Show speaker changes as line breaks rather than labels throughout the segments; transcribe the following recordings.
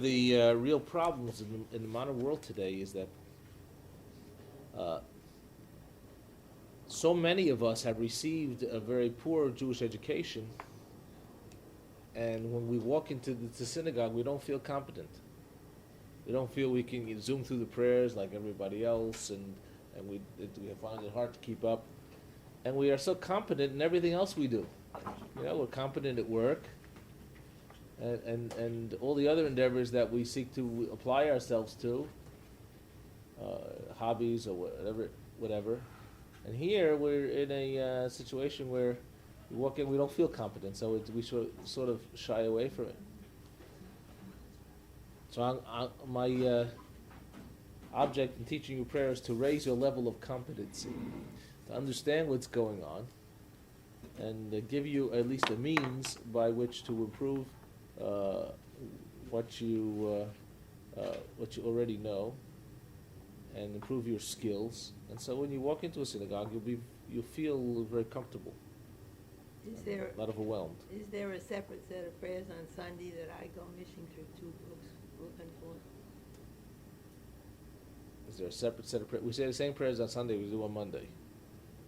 The real problems in the modern world today is that uh, so many of us have received a very poor Jewish education, and when we walk into the synagogue, we don't feel competent. We don't feel we can zoom through the prayers like everybody else, and we find it hard to keep up. And we are so competent in everything else we do. We're competent at work, and all the other endeavors that we seek to apply ourselves to, hobbies or whatever. And here we're in a situation where we walk in, we don't feel competent, so we sort of shy away from it. So my object in teaching you prayer is to raise your level of competency, to understand what's going on, and give you at least a means by which to improve what you already know, and improve your skills. And so when you walk into a synagogue, you'll feel very comfortable, not overwhelmed.
Is there a separate set of prayers on Sunday that I go missing through two books looking for?
Is there a separate set of prayers? We say the same prayers on Sunday we do on Monday,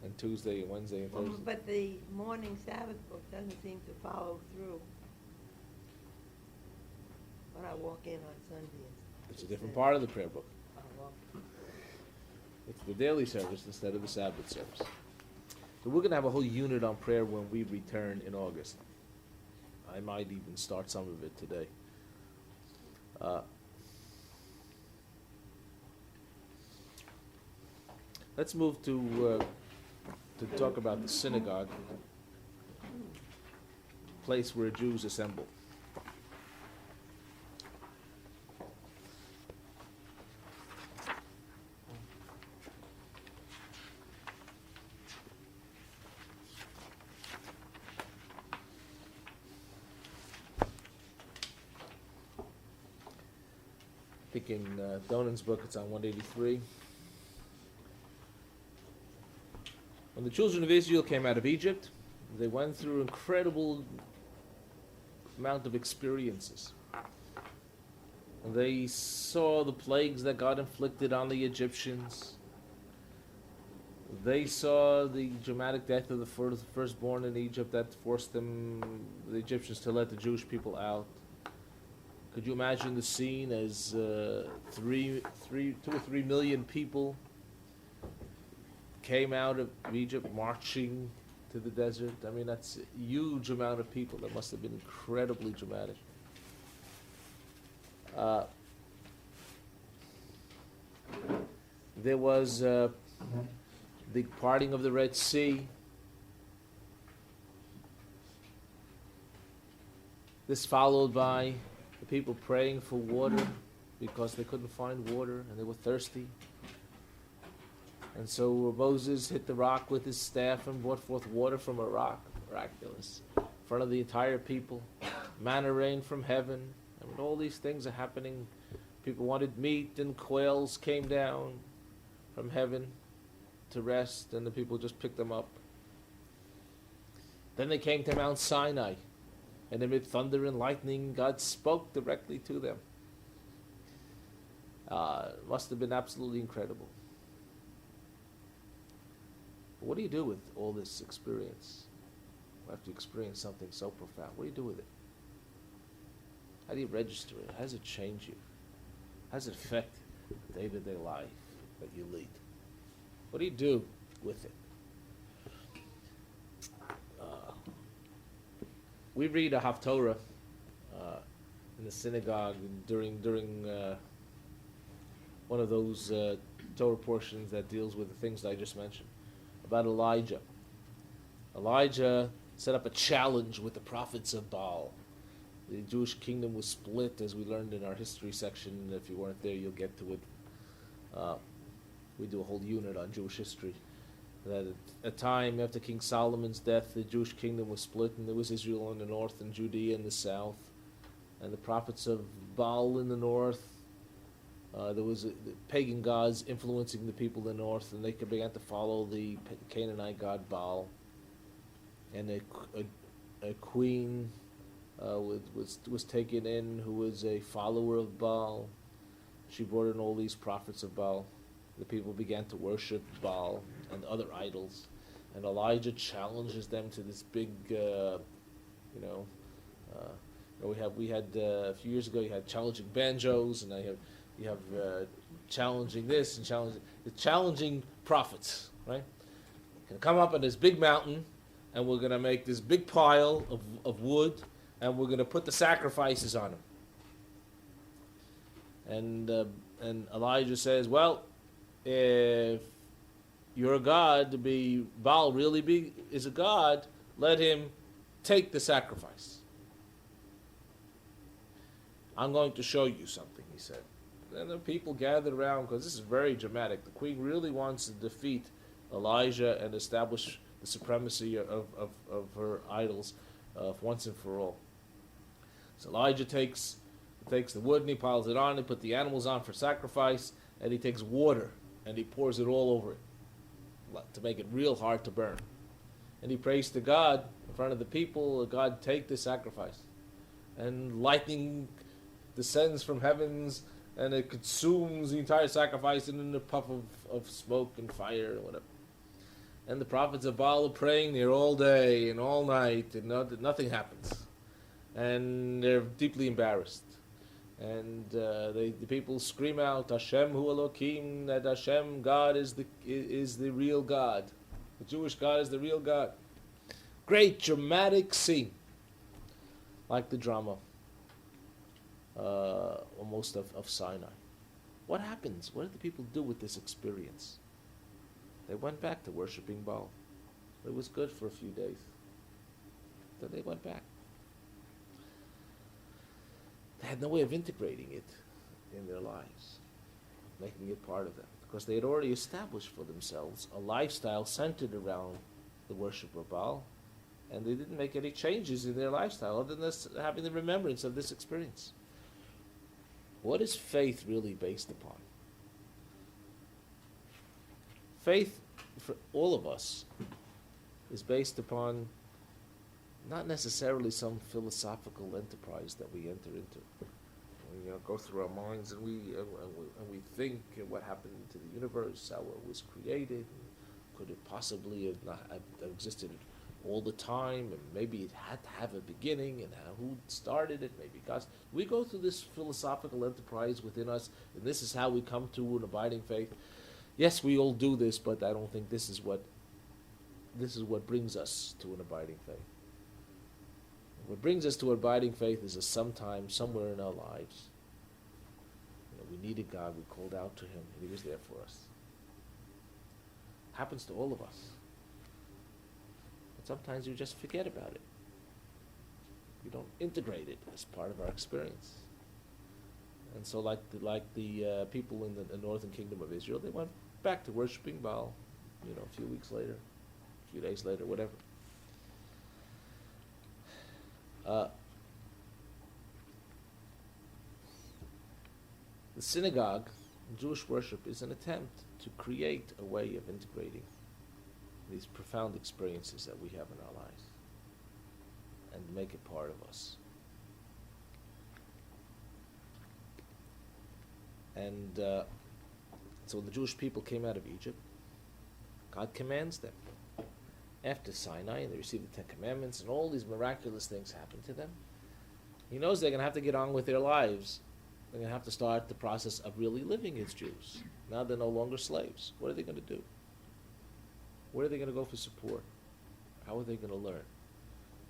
and Tuesday, and Wednesday, and Thursday.
But the morning Sabbath book doesn't seem to follow through when I walk in on Sunday.
It's a different part of the prayer book.
Oh, well.
It's the daily service instead of the Sabbath service. So we're going to have a whole unit on prayer when we return in August. I might even start some of it today. Let's move to talk about the synagogue, place where Jews assemble. I think in Donan's book, it's on 183. When the children of Israel came out of Egypt, they went through incredible amount of experiences. And they saw the plagues that God inflicted on the Egyptians. They saw the dramatic death of the firstborn in Egypt that forced the Egyptians to let the Jewish people out. Could you imagine the scene as 2 or 3 million people came out of Egypt marching to the desert? I mean, that's a huge amount of people. That must have been incredibly dramatic. There was the parting of the Red Sea. This followed by the people praying for water because they couldn't find water and they were thirsty. And so Moses hit the rock with his staff and brought forth water from a rock, miraculous, in front of the entire people. Manna rained from heaven. I mean, all these things are happening. People wanted meat, and quails came down from heaven to rest, and the people just picked them up. Then they came to Mount Sinai, and amid thunder and lightning, God spoke directly to them. It must have been absolutely incredible. But what do you do with all this experience? After you experience something so profound, what do you do with it? How do you register it? How does it change you? How does it affect the day-to-day life that you lead? What do you do with it? We read a Haftorah in the synagogue during one of those Torah portions that deals with the things that I just mentioned, about Elijah. Elijah set up a challenge with the prophets of Baal. The Jewish kingdom was split, as we learned in our history section. If you weren't there, you'll get to it. We do a whole unit on Jewish history. That at a time after King Solomon's death, the Jewish kingdom was split, and there was Israel in the north and Judea in the south. And the prophets of Baal in the north, there was the pagan gods influencing the people in the north, and they began to follow the Canaanite god Baal. And a queen was taken in, who was a follower of Baal. She brought in all these prophets of Baal. The people began to worship Baal and other idols, and Elijah challenges them to this big, we had a few years ago. You had challenging banjos, and you have challenging this and challenging prophets, right? Can come up on this big mountain, and we're going to make this big pile of wood, and we're going to put the sacrifices on them. And Elijah says, well, if you're a god, to be Baal really is a god, let him take the sacrifice. I'm going to show you something, he said. And the people gathered around, because this is very dramatic. The queen really wants to defeat Elijah and establish the supremacy of her idols once and for all. So Elijah takes the wood and he piles it on, he put the animals on for sacrifice, and he takes water and he pours it all over it to make it real hard to burn. And he prays to God in front of the people, God, take the sacrifice. And lightning descends from heavens and it consumes the entire sacrifice in a puff of smoke and fire and whatever. And the prophets of Baal are praying there all day and all night, and nothing happens. And they're deeply embarrassed. And the people scream out, Hashem hu Elokim, that Hashem, God, is the real God. The Jewish God is the real God. Great dramatic scene, like the drama almost of Sinai. What happens? What did the people do with this experience? They went back to worshiping Baal. It was good for a few days. Then they went back. They had no way of integrating it in their lives, making it part of them, because they had already established for themselves a lifestyle centered around the worship of Baal, and they didn't make any changes in their lifestyle other than this, having the remembrance of this experience. What is faith really based upon? Faith, for all of us, is based upon not necessarily some philosophical enterprise that we enter into. We go through our minds and we think what happened to the universe, how it was created, could it possibly have existed all the time, and maybe it had to have a beginning, and who started it, maybe God. We go through this philosophical enterprise within us, and this is how we come to an abiding faith. Yes, we all do this, but I don't think this is what brings us to an abiding faith. What brings us to abiding faith is sometime, somewhere in our lives, we needed God, we called out to Him, and He was there for us. Happens to all of us. But sometimes we just forget about it. We don't integrate it as part of our experience. And so like the people in the northern kingdom of Israel, they went back to worshiping Baal, a few weeks later, a few days later, whatever. The synagogue, Jewish worship, is an attempt to create a way of integrating these profound experiences that we have in our lives and make it part of us. And so when the Jewish people came out of Egypt, God commands them. After Sinai, and they received the Ten Commandments, and all these miraculous things happened to them. He knows they're going to have to get on with their lives. They're going to have to start the process of really living as Jews. Now they're no longer slaves. What are they going to do? Where are they going to go for support? How are they going to learn?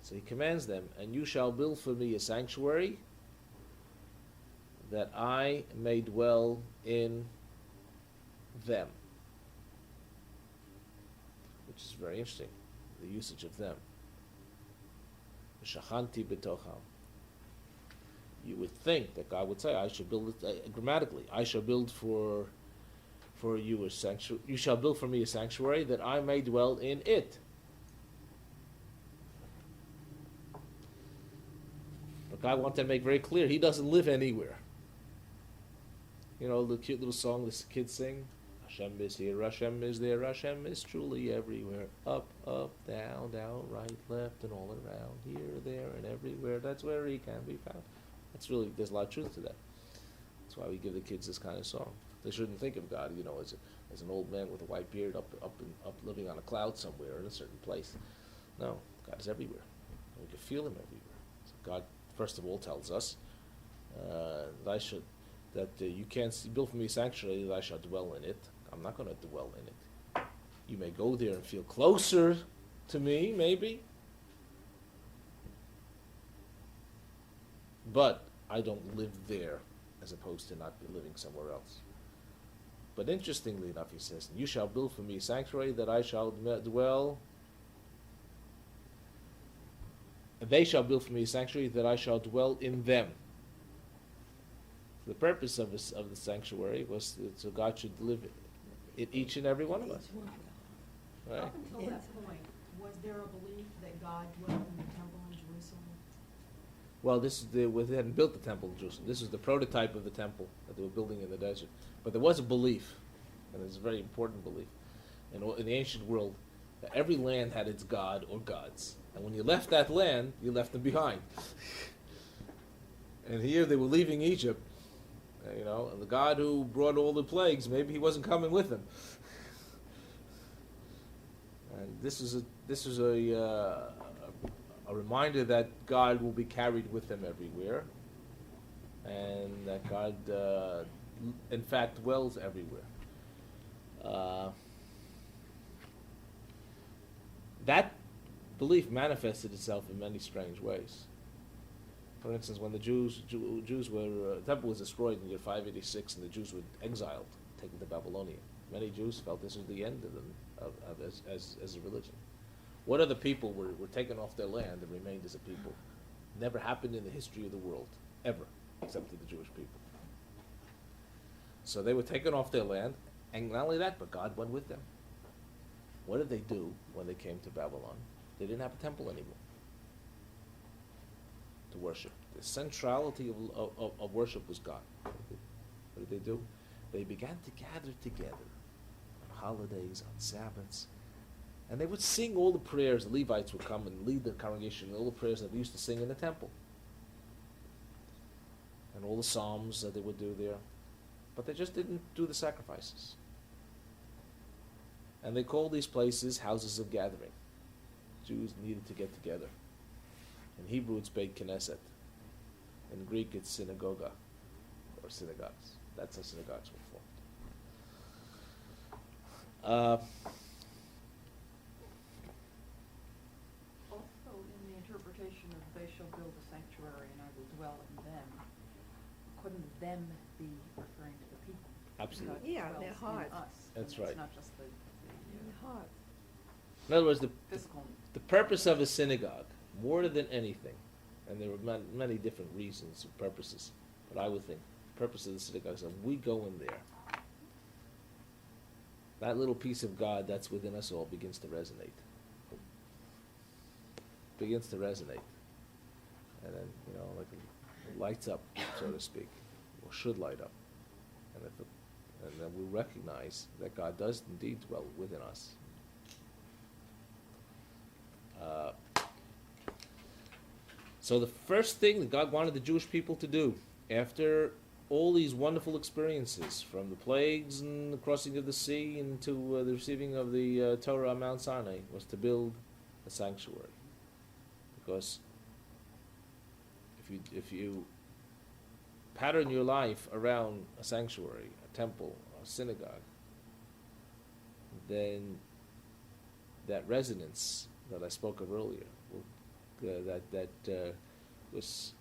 So he commands them, and you shall build for me a sanctuary that I may dwell in them. Which is very interesting, the usage of them. Shachanti b'tocham. You would think that God would say, I shall build it, grammatically, I shall build for you a sanctuary, you shall build for me a sanctuary that I may dwell in it. But God wanted to make very clear, He doesn't live anywhere. The cute little song the kids sing, Hashem is here, Hashem is there, Hashem is truly everywhere. Up, up, down, down, right, left, and all around. Here, there, and everywhere. That's where he can be found. That's really, there's a lot of truth to that. That's why we give the kids this kind of song. They shouldn't think of God, as an old man with a white beard up living on a cloud somewhere in a certain place. No, God is everywhere. We can feel him everywhere. So God, first of all, tells us you can't build for me a sanctuary that I shall dwell in it. I'm not going to dwell in it. You may go there and feel closer to me, maybe, but I don't live there, as opposed to not be living somewhere else. But interestingly enough, he says, you shall build for me a sanctuary that I shall dwell. They shall build for me a sanctuary that I shall dwell in them. The purpose of the sanctuary was so God should live in each and every one of us. Right?
Up until that point, was there a belief that God dwelled in the temple in Jerusalem?
Well, they hadn't built the temple in Jerusalem. This was the prototype of the temple that they were building in the desert. But there was a belief, and it's a very important belief, in the ancient world, that every land had its god or gods. And when you left that land, you left them behind. And here they were leaving Egypt, and the God who brought all the plagues, maybe he wasn't coming with them. And this is a reminder that God will be carried with them everywhere, and that God, in fact, dwells everywhere. That belief manifested itself in many strange ways. For instance, when the Jews were, the temple was destroyed in year 586, and the Jews were exiled, taken to Babylonia. Many Jews felt this was the end of them as a religion. What other people were taken off their land and remained as a people? Never happened in the history of the world, ever, except to the Jewish people. So they were taken off their land, and not only that, but God went with them. What did they do when they came to Babylon? They didn't have a temple anymore to worship. The centrality of worship was God. What did they do? They began to gather together on holidays, on Sabbaths, and they would sing all the prayers. The Levites would come and lead the congregation in all the prayers that they used to sing in the temple, and all the psalms that they would do there. But they just didn't do the sacrifices. And they called these places houses of gathering. Jews needed to get together. In Hebrew, it's Beit Knesset. In Greek, it's synagogue, or synagogues. That's how synagogues were formed.
Also, in the interpretation of they shall build a sanctuary and I will dwell in them, couldn't them be referring to the people?
Absolutely.
God
Yeah,
dwells
their
in
hearts.
us,
That's
and
right.
It's not just the
In the heart.
In other words, the
physical.
purpose of a synagogue, more than anything, and there were many different reasons and purposes, but I would think the purpose of the synagogue is that we go in there. That little piece of God that's within us all begins to resonate. Begins to resonate. And then, like it lights up, so to speak, or should light up. And then we recognize that God does indeed dwell within us. So the first thing that God wanted the Jewish people to do, after all these wonderful experiences, from the plagues and the crossing of the sea and to the receiving of the Torah on Mount Sinai, was to build a sanctuary. Because if you pattern your life around a sanctuary, a temple, a synagogue, then that resonance that I spoke of earlier, that was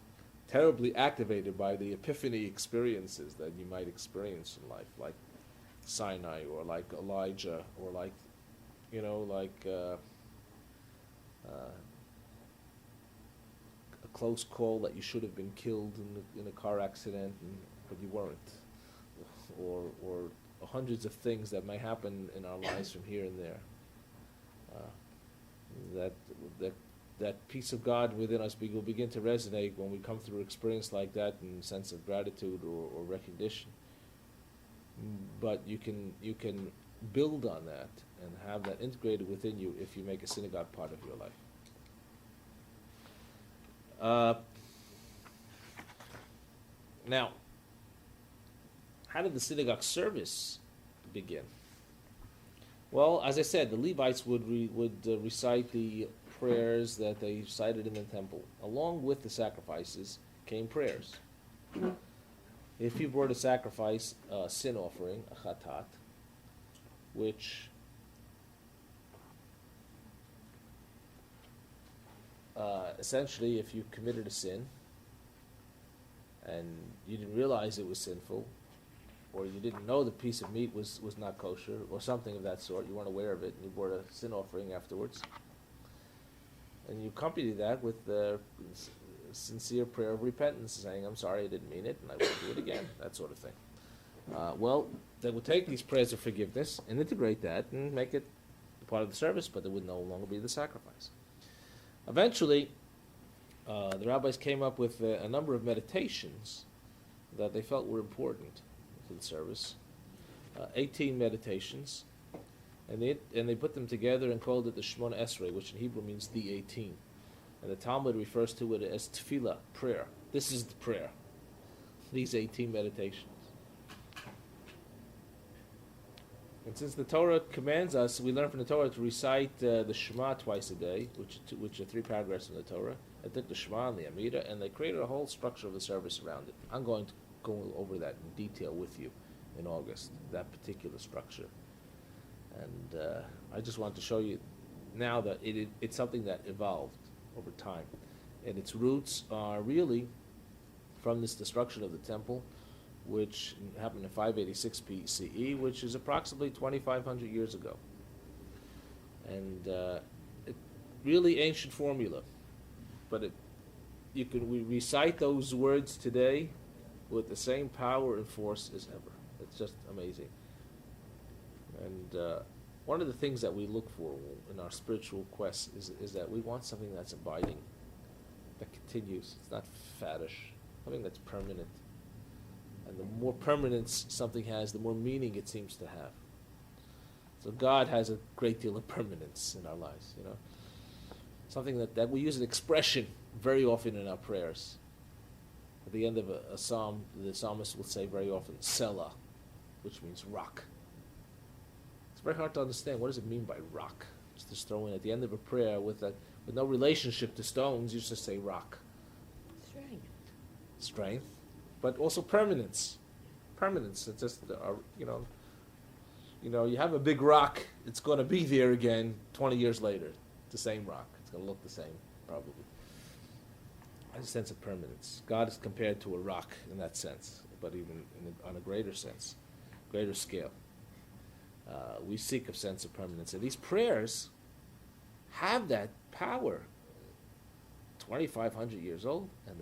terribly activated by the epiphany experiences that you might experience in life, like Sinai, or like Elijah, or like a close call that you should have been killed in a car accident, but you weren't, or hundreds of things that may happen in our lives from here and there. That peace of God within us will begin to resonate when we come through an experience like that, in a sense of gratitude or recognition. but you can build on that and have that integrated within you if you make a synagogue part of your life. Now, how did the synagogue service begin? Well, as I said, the Levites would recite the prayers that they recited in the temple. Along with the sacrifices came prayers. If you brought a sacrifice, a sin offering, a chatat, which essentially, if you committed a sin and you didn't realize it was sinful, or you didn't know the piece of meat was not kosher, or something of that sort, you weren't aware of it, and you brought a sin offering afterwards, and you accompanied that with the sincere prayer of repentance, saying, I'm sorry, I didn't mean it, and I won't do it again, that sort of thing. Well, they would take these prayers of forgiveness and integrate that and make it part of the service, but it would no longer be the sacrifice. Eventually, the rabbis came up with a number of meditations that they felt were important to the service. 18 meditations, and they put them together and called it the Shemona Esrei, which in Hebrew means the 18. And the Talmud refers to it as tefillah, prayer. This is the prayer. These 18 meditations. And since the Torah commands us, we learn from the Torah to recite the Shema twice a day, which are 3 paragraphs in the Torah. They took the Shema and the Amida, and they created a whole structure of the service around it. I'm going to go over that in detail with you in August, that particular structure. And I just want to show you now that it's something that evolved over time. And its roots are really from this destruction of the temple, which happened in 586 BCE, which is approximately 2,500 years ago. And it really ancient formula, but we recite those words today with the same power and force as ever. It's just amazing. And one of the things that we look for in our spiritual quest is that we want something that's abiding, that continues. It's not faddish, something that's permanent. And the more permanence something has, the more meaning it seems to have. So God has a great deal of permanence in our lives, you know. Something that we use an expression very often in our prayers. At the end of a psalm, the psalmist will say very often, Selah, which means rock. It's very hard to understand. What does it mean by rock? Just throw in at the end of a prayer with no relationship to stones, you just say rock. Strength. But also permanence. Permanence. It's just, you have a big rock, it's going to be there again 20 years later. The same rock. It's going to look the same, probably. A sense of permanence. God is compared to a rock in that sense, but even on a greater sense, greater scale. We seek a sense of permanence. And these prayers have that power. 2,500 years old, and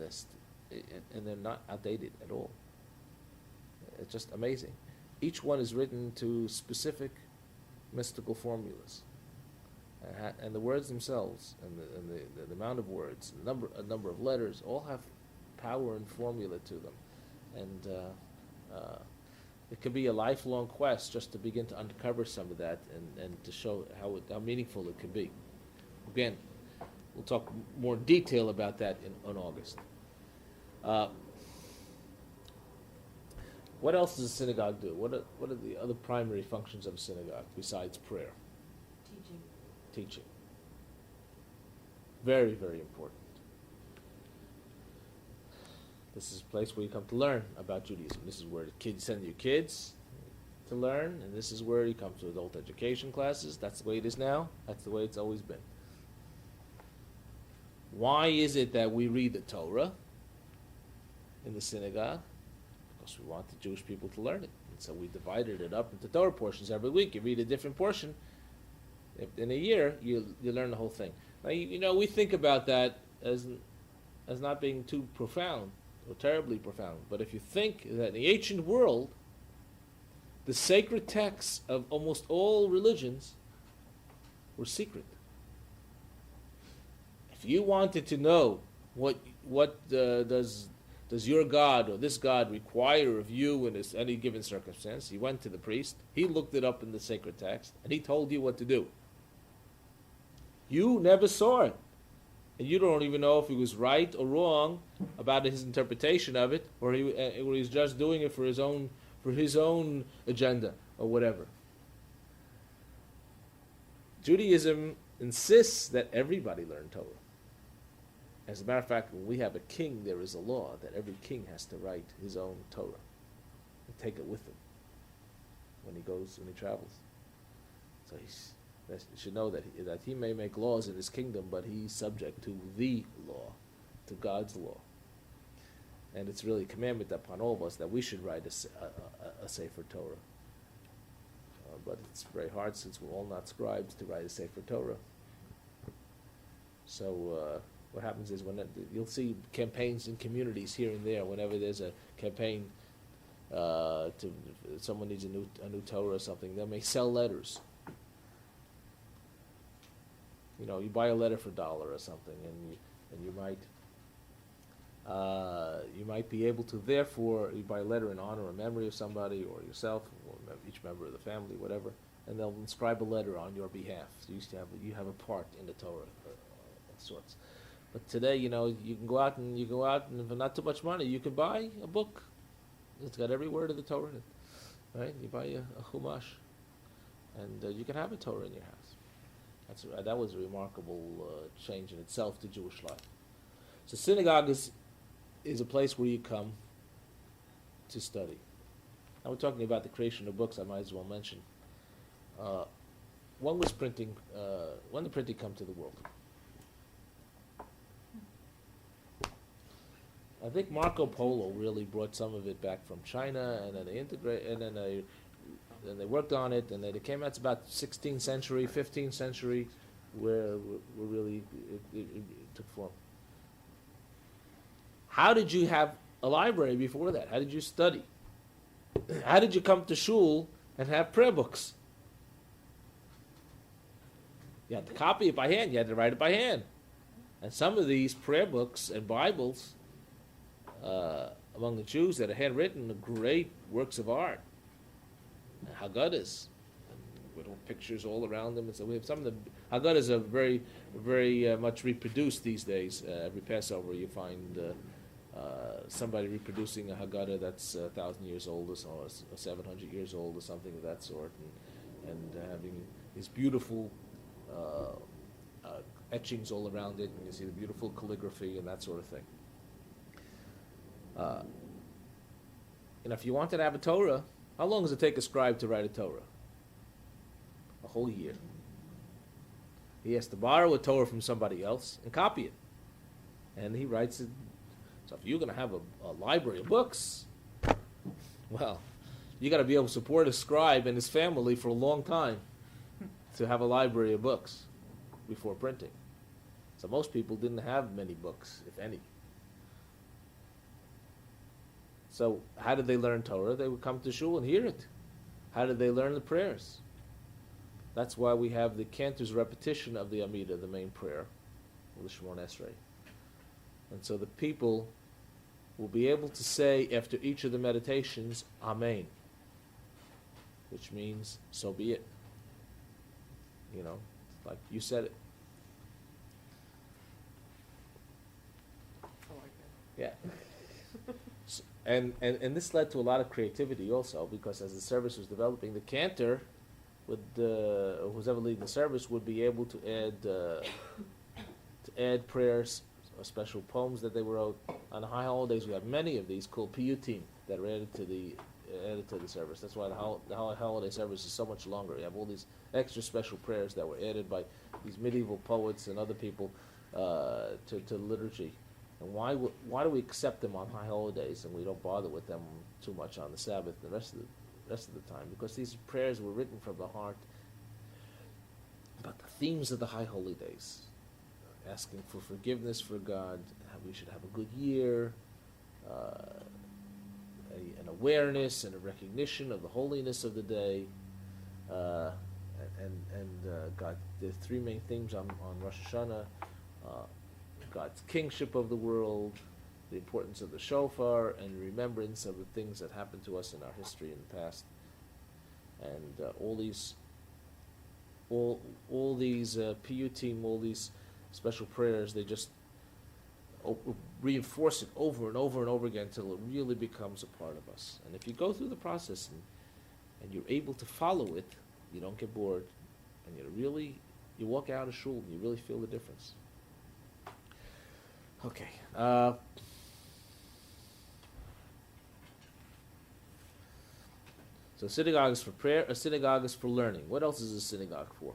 they're not outdated at all. It's just amazing. Each one is written to specific mystical formulas. And the words themselves, and the amount of words, a number of letters, all have power and formula to them. And it could be a lifelong quest just to begin to uncover some of that and to show how meaningful it could be. Again, we'll talk more in detail about that in August. What else does a synagogue do? What are the other primary functions of a synagogue besides prayer? Teaching. Very, very important. This is a place where you come to learn about Judaism. This is where the kids send your kids to learn, and this is where you come to adult education classes. That's the way it is now. That's the way it's always been. Why is it that we read the Torah in the synagogue? Because we want the Jewish people to learn it. And so we divided it up into Torah portions every week. You read a different portion. In a year, you learn the whole thing. Now, we think about that as not being too profound or terribly profound. But if you think that in the ancient world, the sacred texts of almost all religions were secret. If you wanted to know what does does your God or this God require of you in any given circumstance? He went to the priest, he looked it up in the sacred text, and he told you what to do. You never saw it. And you don't even know if he was right or wrong about his interpretation of it, or he's just doing it for his own agenda or whatever. Judaism insists that everybody learn Torah. As a matter of fact, when we have a king, there is a law that every king has to write his own Torah and take it with him when he travels. So you should know that he may make laws in his kingdom, but he's subject to the law, to God's law. And it's really a commandment upon all of us that we should write a Sefer Torah. But it's very hard, since we're all not scribes, to write a Sefer Torah. So what happens is you'll see campaigns in communities here and there. Whenever there's a campaign someone needs a new Torah or something, they may sell letters. You buy a letter for $1 or something, and you might be able to, therefore, you buy a letter in honor or memory of somebody or yourself or each member of the family, whatever, and they'll inscribe a letter on your behalf. So you have a part in the Torah of sorts. But today, you can go out and for not too much money, you can buy a book. It's got every word of the Torah in it, right? You buy a chumash, and you can have a Torah in your house. That was a remarkable change in itself to Jewish life. So synagogue is a place where you come to study. Now we're talking about the creation of books. I might as well mention. When did printing come to the world? I think Marco Polo really brought some of it back from China, and then they worked on it, and then it came out. It's about 16th century, 15th century, where really it took form. How did you have a library before that? How did you study? How did you come to shul and have prayer books? You had to copy it by hand. You had to write it by hand. And some of these prayer books and Bibles among the Jews that are handwritten are great works of art. Haggadahs, with pictures all around them, and so we have some of the Haggadahs are very, very much reproduced these days. Every Passover, you find somebody reproducing a Haggadah that's 1,000 years old or 700 years old or something of that sort, and having these beautiful etchings all around it, and you see the beautiful calligraphy and that sort of thing. If you wanted to have a Torah, how long does it take a scribe to write a Torah? A whole year. He has to borrow a Torah from somebody else and copy it. And he writes it. So if you're going to have a library of books, well, you got to be able to support a scribe and his family for a long time to have a library of books before printing. So most people didn't have many books, if any. So how did they learn Torah? They would come to shul and hear it. How did they learn the prayers? That's why we have the cantor's repetition of the Amidah, the main prayer, the Shemon Esrei. And so the people will be able to say after each of the meditations, Amen, which means, so be it. Like you said it.
I like that.
Yeah. And this led to a lot of creativity also, because as the service was developing, the cantor, who's ever leading the service, would be able to add prayers or special poems that they wrote. On the high holidays, we have many of these called piyutim that are added to the service. That's why the holiday service is so much longer. You have all these extra special prayers that were added by these medieval poets and other people to liturgy. And why do we accept them on high holidays and we don't bother with them too much on the Sabbath and the rest of the time? Because these prayers were written from the heart about the themes of the high holy days, asking for forgiveness for God, how we should have a good year, an awareness and a recognition of the holiness of the day, and God. The three main themes on Rosh Hashanah. God's kingship of the world, the importance of the shofar and remembrance of the things that happened to us in our history in the past, and all these piyutim, all these special prayers, they just reinforce it over and over and over again until it really becomes a part of us. And if you go through the process and you're able to follow it, you don't get bored, and you walk out of shul and you really feel the difference. Okay. So synagogue is for prayer, a synagogue is for learning. What else is a synagogue for?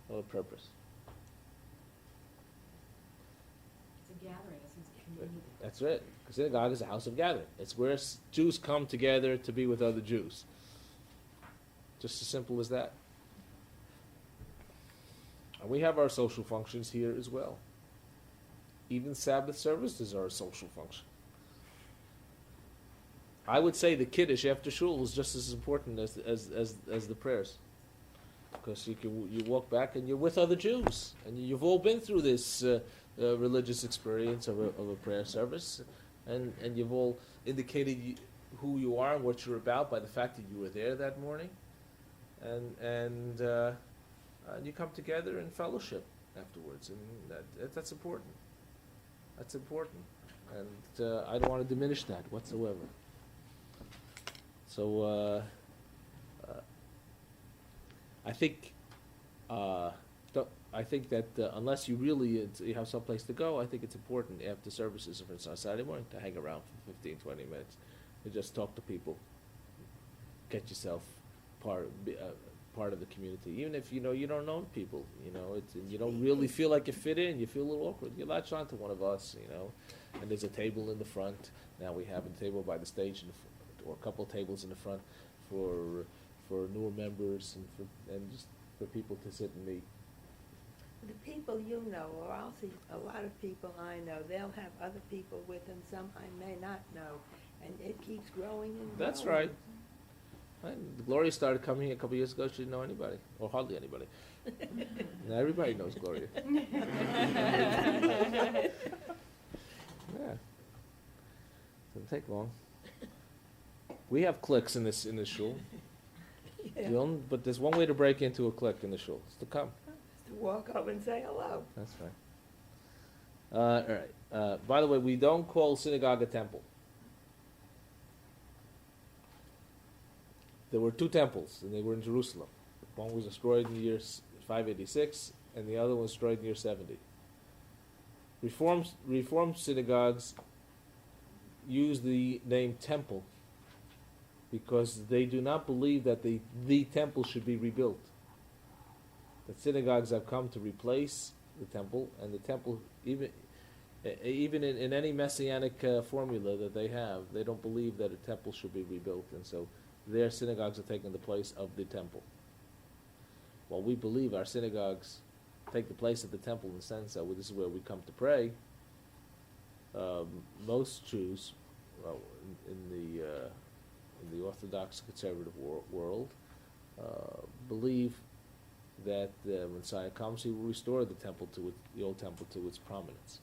What purpose?
It's a gathering, it's a community.
That's right. A synagogue is a house of gathering. It's where Jews come together to be with other Jews. Just as simple as that. And we have our social functions here as well. Even Sabbath services are a social function. I would say the Kiddush after shul is just as important as the prayers, because you walk back and you're with other Jews, and you've all been through this religious experience of a prayer service, and you've all indicated who you are and what you're about by the fact that you were there that morning, and you come together in fellowship afterwards, and that's important. That's important, and I don't want to diminish that whatsoever. So I think that unless you really you have someplace to go, I think it's important after services, for instance, on Saturday morning, to hang around for 15, 20 minutes and just talk to people, get yourself part of the community. Even if you don't know people, you don't really feel like you fit in, you feel a little awkward. You latch on to one of us, and there's a table in the front. Now we have a table by the stage or a couple tables in the front for newer members and just for people to sit and meet.
The people you know, or I'll see a lot of people I know, they'll have other people with them, some I may not know, and it keeps growing and growing.
That's right. Gloria started coming here a couple years ago. She didn't know anybody, or hardly anybody. Now everybody knows Gloria. Yeah, doesn't take long. We have cliques in this shul.
Yeah.
But there's one way to break into a clique in the shul. It's to come.
To walk over and say hello.
That's right. All right. By the way, we don't call synagogue a temple. There were two temples, and they were in Jerusalem. One was destroyed in the year 586, and the other was destroyed in the year 70. Reformed synagogues use the name temple because they do not believe that the temple should be rebuilt. That synagogues have come to replace the temple, and the temple, even in any messianic formula that they have, they don't believe that a temple should be rebuilt, and so their synagogues are taking the place of the temple. While we believe our synagogues take the place of the temple in the sense that this is where we come to pray, most Jews, in the Orthodox conservative world, believe that when Messiah comes, he will restore the old temple to its prominence.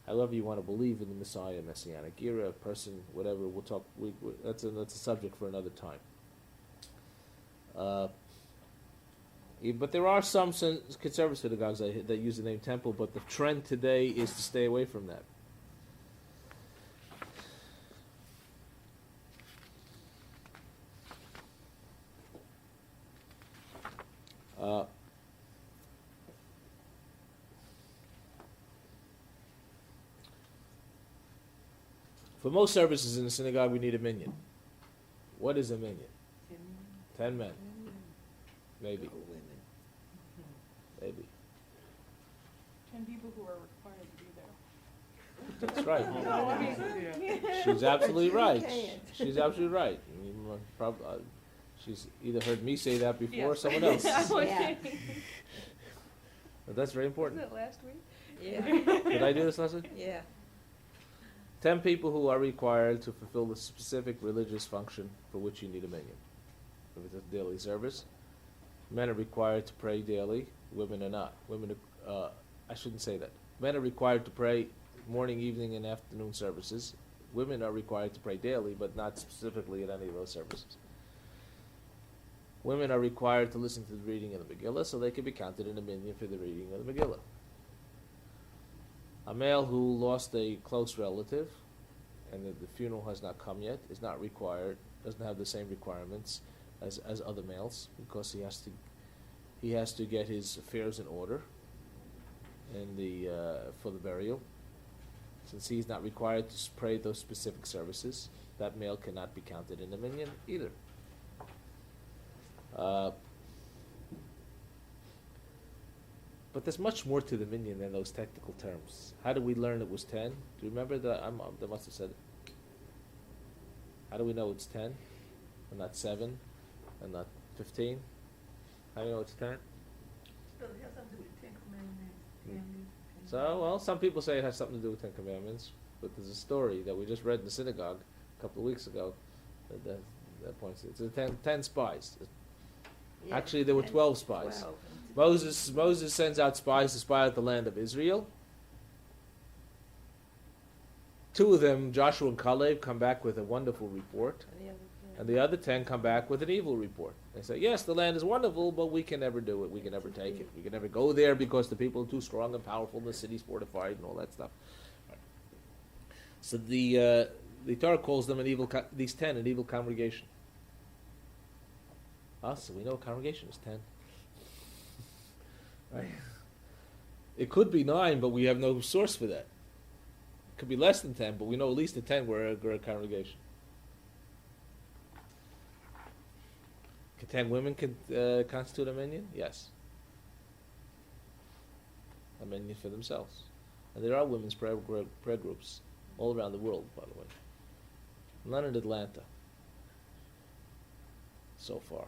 However you want to believe in the Messiah, Messianic era, person, whatever, we'll talk. That's a subject for another time. But there are some conservative synagogues that use the name temple, but the trend today is to stay away from that. For most services in the synagogue, we need a minyan. What is a minyan? 10 men. Maybe.
No women.
Maybe.
10 people who are required to be there.
That's right.
No, I mean,
She's absolutely
But you
right.
can't.
She's absolutely right. I mean, she's either heard me say that before or
Yes.
someone else.
Yeah.
But that's very important.
Was it last week?
Yeah,
Did I do this lesson?
yeah.
10 people who are required to fulfill the specific religious function for which you need a minyan. If it's a daily service, men are required to pray daily, women are not. I shouldn't say that. Men are required to pray morning, evening, and afternoon services. Women are required to pray daily, but not specifically at any of those services. Women are required to listen to the reading of the Megillah, so they can be counted in a minyan for the reading of the Megillah. A male who lost a close relative, and the funeral has not come yet, is not required, doesn't have the same requirements as other males, because he has to get his affairs in order for the burial. Since he's not required to pray those specific services, that male cannot be counted in the minyan either. But there's much more to the minyan than those technical terms. How do we learn it was 10? Do you remember that? I must have said it. How do we know it's 10 and not 7 and not 15? How do you know it's 10?
So it has something to do with 10 Commandments.
So, well, some people say it has something to do with 10 Commandments, but there's a story that we just read in the synagogue a couple of weeks ago that points to it. It's 10 spies.
Yeah,
Actually, there were
10,
12 spies.
12.
Moses sends out spies to spy out the land of Israel. 2 of them, Joshua and Caleb, come back with a wonderful report, and the other 10 come back with an evil report. They say, yes, the land is wonderful, but we can never do it. We can never take it. We can never go there because the people are too strong and powerful, and the city's fortified, and all that stuff. Right. So the Torah calls them these 10 an evil congregation. So we know a congregation is 10. Right? It could be 9, but we have no source for that. It could be less than 10, but we know at least the 10 were a congregation. Can 10 women constitute a minyan? Yes. A minyan for themselves. And there are women's prayer groups all around the world, by the way. None in Atlanta so far.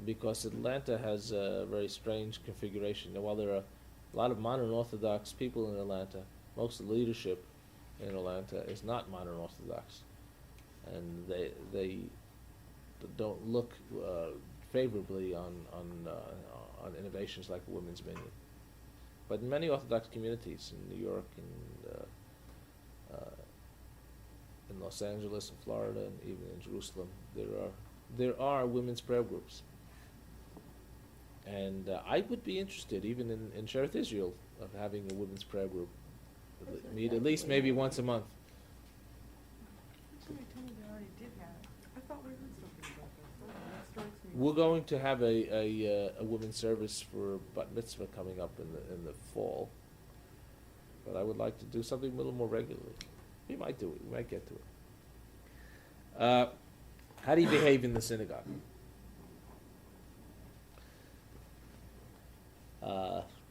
Because Atlanta has a very strange configuration. Now, while there are a lot of modern Orthodox people in Atlanta, most of the leadership in Atlanta is not modern Orthodox, and they don't look favorably on innovations like a women's minyan. But in many Orthodox communities in New York and in Los Angeles and Florida and even in Jerusalem, there are women's prayer groups. And I would be interested, even in Shereth Israel, of having a women's prayer group. Meet at least maybe once a month.
Somebody told me they already did have it. I thought we heard something about that. That strikes me.
We're going to have a women's service for Bat Mitzvah coming up in the fall. But I would like to do something a little more regularly. We might do it. We might get to it. How do you behave in the synagogue?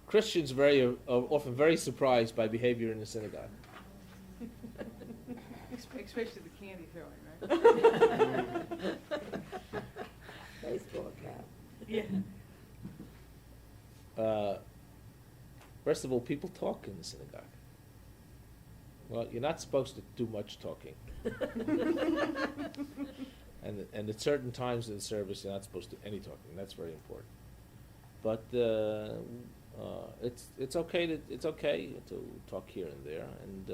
Christians are often very surprised by behavior in the synagogue.
Especially the candy throwing, right?
Baseball cap.
Yeah.
First of all, people talk in the synagogue. Well, you're not supposed to do much talking. And at certain times in the service, you're not supposed to do any talking. That's very important. But it's okay to talk here and there. And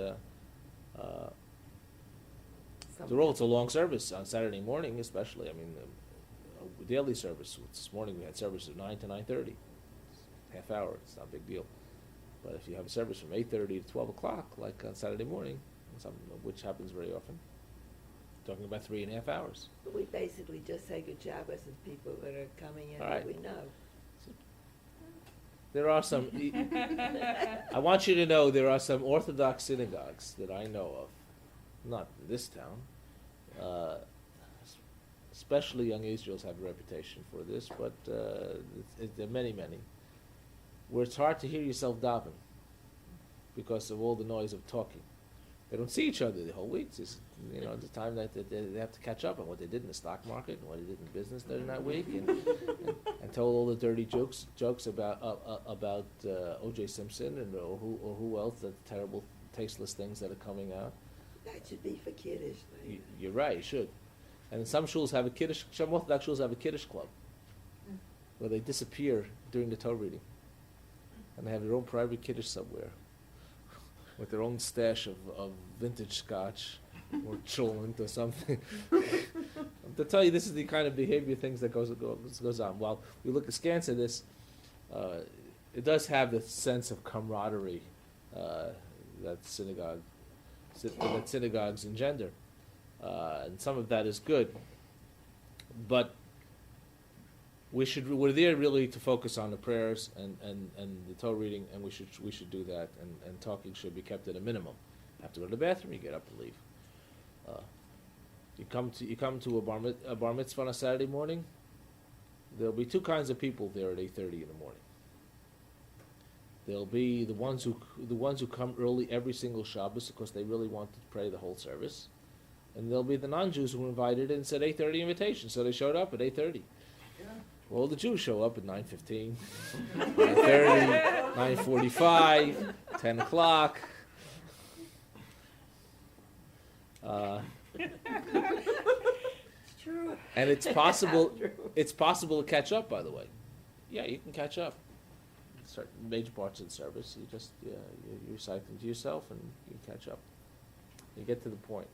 after all, it's a long service on Saturday morning, especially. I mean, a daily service. This morning we had service at 9 to 9:30. Half hour. It's not a big deal. But if you have a service from 8:30 to 12 o'clock, like on Saturday morning, which happens very often, talking about 3.5 hours.
But we basically just say good job as the people that are coming in
All
that
right.
we know.
There are some. I want you to know there are some Orthodox synagogues that I know of, not in this town. Especially young Israels have a reputation for this, but there are many, where it's hard to hear yourself daven because of all the noise of talking. They don't see each other the whole week. It's the time that they have to catch up on what they did in the stock market and what they did in business during that week, and told all the dirty jokes about O.J. Simpson and or who else, the terrible, tasteless things that are coming out.
That should be for kiddish.
You're right. You should. And some shuls have some Orthodox shuls have a kiddush club where they disappear during the Torah reading, and they have their own private kiddush somewhere. with their own stash of vintage scotch or cholent or something. To tell you, this is the kind of behavior things that goes on. While we look askance at this, it does have the sense of camaraderie that synagogues engender, and some of that is good. But we're there really to focus on the prayers and the Torah reading, and we should do that, and talking should be kept at a minimum. You have to go to the bathroom, you get up and leave. You come to a bar mitzvah on a Saturday morning. There'll be two kinds of people there at 8:30 in the morning. There'll be the ones who come early every single Shabbos because they really want to pray the whole service, and there'll be the non-Jews who were invited and said 8:30 invitation, so they showed up at 8:30. Well, the Jews show up at 9:15, 9:30, 9:45, 10 o'clock.
It's true.
And it's possible. It's possible to catch up. By the way, yeah, you can catch up. Certain major parts of the service, you just you recite them to yourself, and you catch up. You get to the point.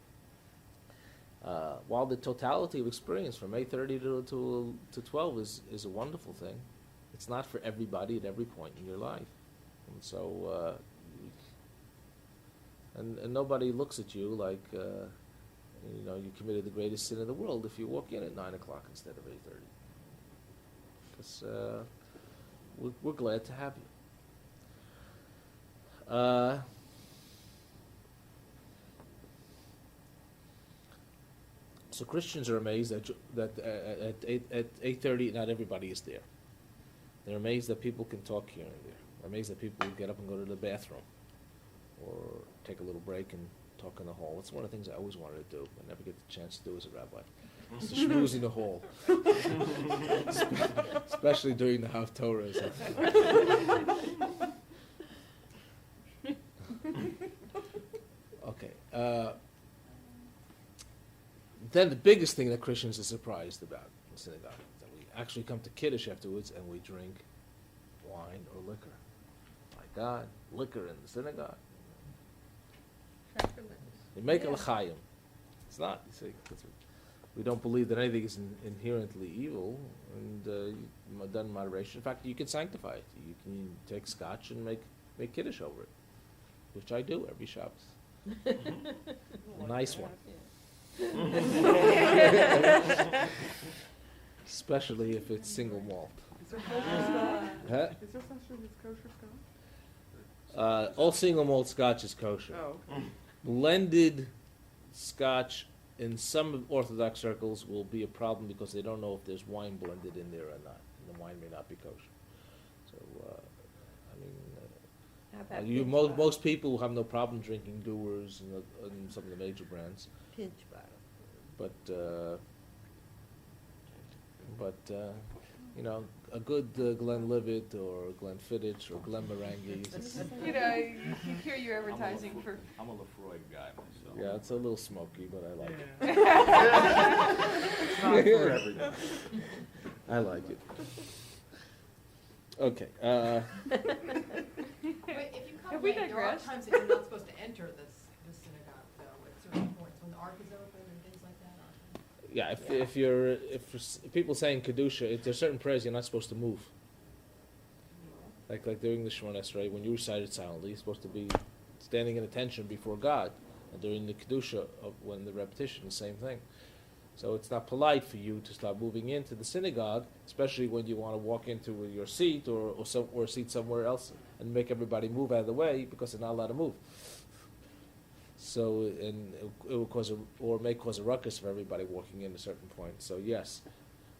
While the totality of experience from 8:30 to 12 is a wonderful thing, it's not for everybody at every point in your life, and so and nobody looks at you like you committed the greatest sin in the world if you walk in at 9 o'clock instead of 8:30, because we're glad to have you. So Christians are amazed that at 8:30 not everybody is there. They're amazed that people can talk here and there. They're amazed that people get up and go to the bathroom or take a little break and talk in the hall. It's one of the things I always wanted to do. I never get the chance to do as a rabbi. It's to schmooze in the hall, especially during the Haftorahs. Okay. Then the biggest thing that Christians are surprised about in the synagogue is that we actually come to Kiddush afterwards and we drink wine or liquor. My God, liquor in the synagogue. You make a l'chaim. It's not. You see, we don't believe that anything is inherently evil, and done in moderation. In fact, you can sanctify it. You can take scotch and make Kiddush over it, which I do every Shabbos. A nice one. Especially if it's single malt.
Is there kosher scotch?
Huh?
Is there such thing as kosher scotch?
All single malt scotch is kosher.
Oh, okay.
Blended scotch in some Orthodox circles will be a problem because they don't know if there's wine blended in there or not, and the wine may not be kosher. So,
How about
you
pinch bottle?
most people will have no problem drinking Dewar's and some of the major brands,
Pinch bottle.
but a good Glenlivet or Glenfiddich or Glenmorangie.
You hear you advertising for.
I'm a Lefroy guy myself.
Yeah, it's a little smoky, but I like it.
It's not for everybody.
I like it. Okay.
Wait, if you come
Have we
late, there are
digressed?
times that you're not supposed to enter this synagogue, though, at certain points, when the ark is open and things like that, aren't
Yeah, if people saying kedusha, if there's certain prayers you're not supposed to move. Like during the Shemona Esrei, when you recite it silently, you're supposed to be standing in attention before God. And during the kedusha, when the repetition, the same thing. So it's not polite for you to start moving into the synagogue, especially when you want to walk into your seat or a seat somewhere else and make everybody move out of the way because they're not allowed to move. So, and it will may cause a ruckus for everybody walking in at a certain point. So yes,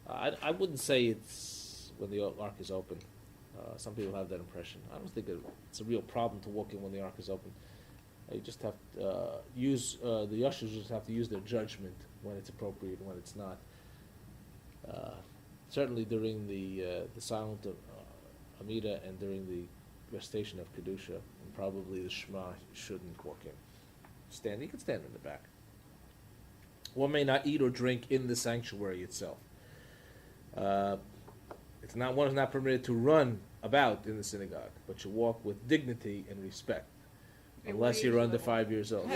I wouldn't say it's when the ark is open. Some people have that impression. I don't think it's a real problem to walk in when the ark is open. You just have to the ushers just have to use their judgment when it's appropriate and when it's not. Certainly during the silent Amida and during the recitation of Kedusha, and probably the Shema shouldn't walk in. You can stand in the back. One may not eat or drink in the sanctuary itself. One is not permitted to run about in the synagogue, but should walk with dignity and respect. Unless you're under 5 years old.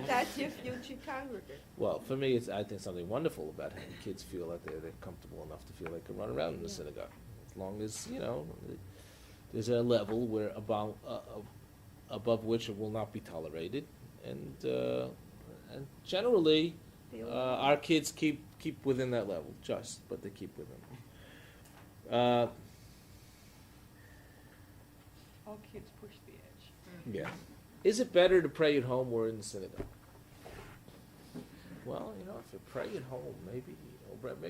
That's your future congregant.
Well, for me, I think something wonderful about having kids feel that they're comfortable enough to feel they can run around in the synagogue. As long as, there's a level where above which it will not be tolerated. And generally, our kids keep within that level, but they keep within.
All kids push the edge.
Yeah. Is it better to pray at home or in the synagogue? Well, if you pray at home, maybe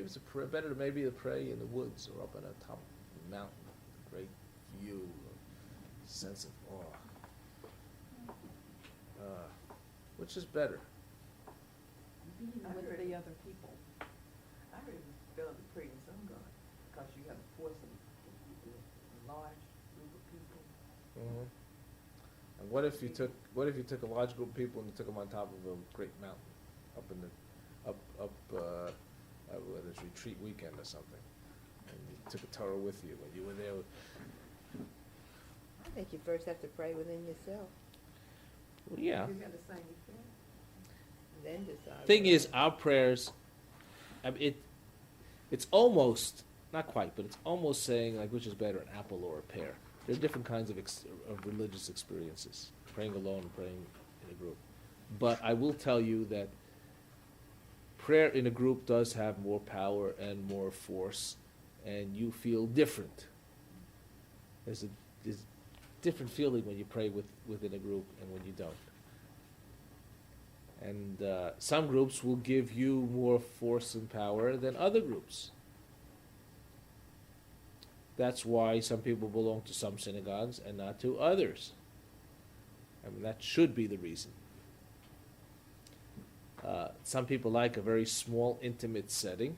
it's better to maybe to pray in the woods or up on a top of a mountain, great view, sense of awe. Which is better?
Being with the other people.
I heard it was better to pray in synagogue, because you have to force a large group of people.
Mm-hmm. And what if you took a large group of people and you took them on top of a great mountain, whether it's retreat weekend or something, and you took a Torah with you, and you were there.
I think you first have to pray within yourself,
Well, yeah.
You got the same effect.
then decide.
Thing is, our prayers, it's almost, not quite, but it's almost saying like which is better, an apple or a pear. There are different kinds of religious experiences, praying alone and praying in a group. But I will tell you that prayer in a group does have more power and more force, and you feel different. There's a different feeling when you pray within a group and when you don't. And some groups will give you more force and power than other groups. That's why some people belong to some synagogues and not to others. I mean, that should be the reason. Some people like a very small, intimate setting,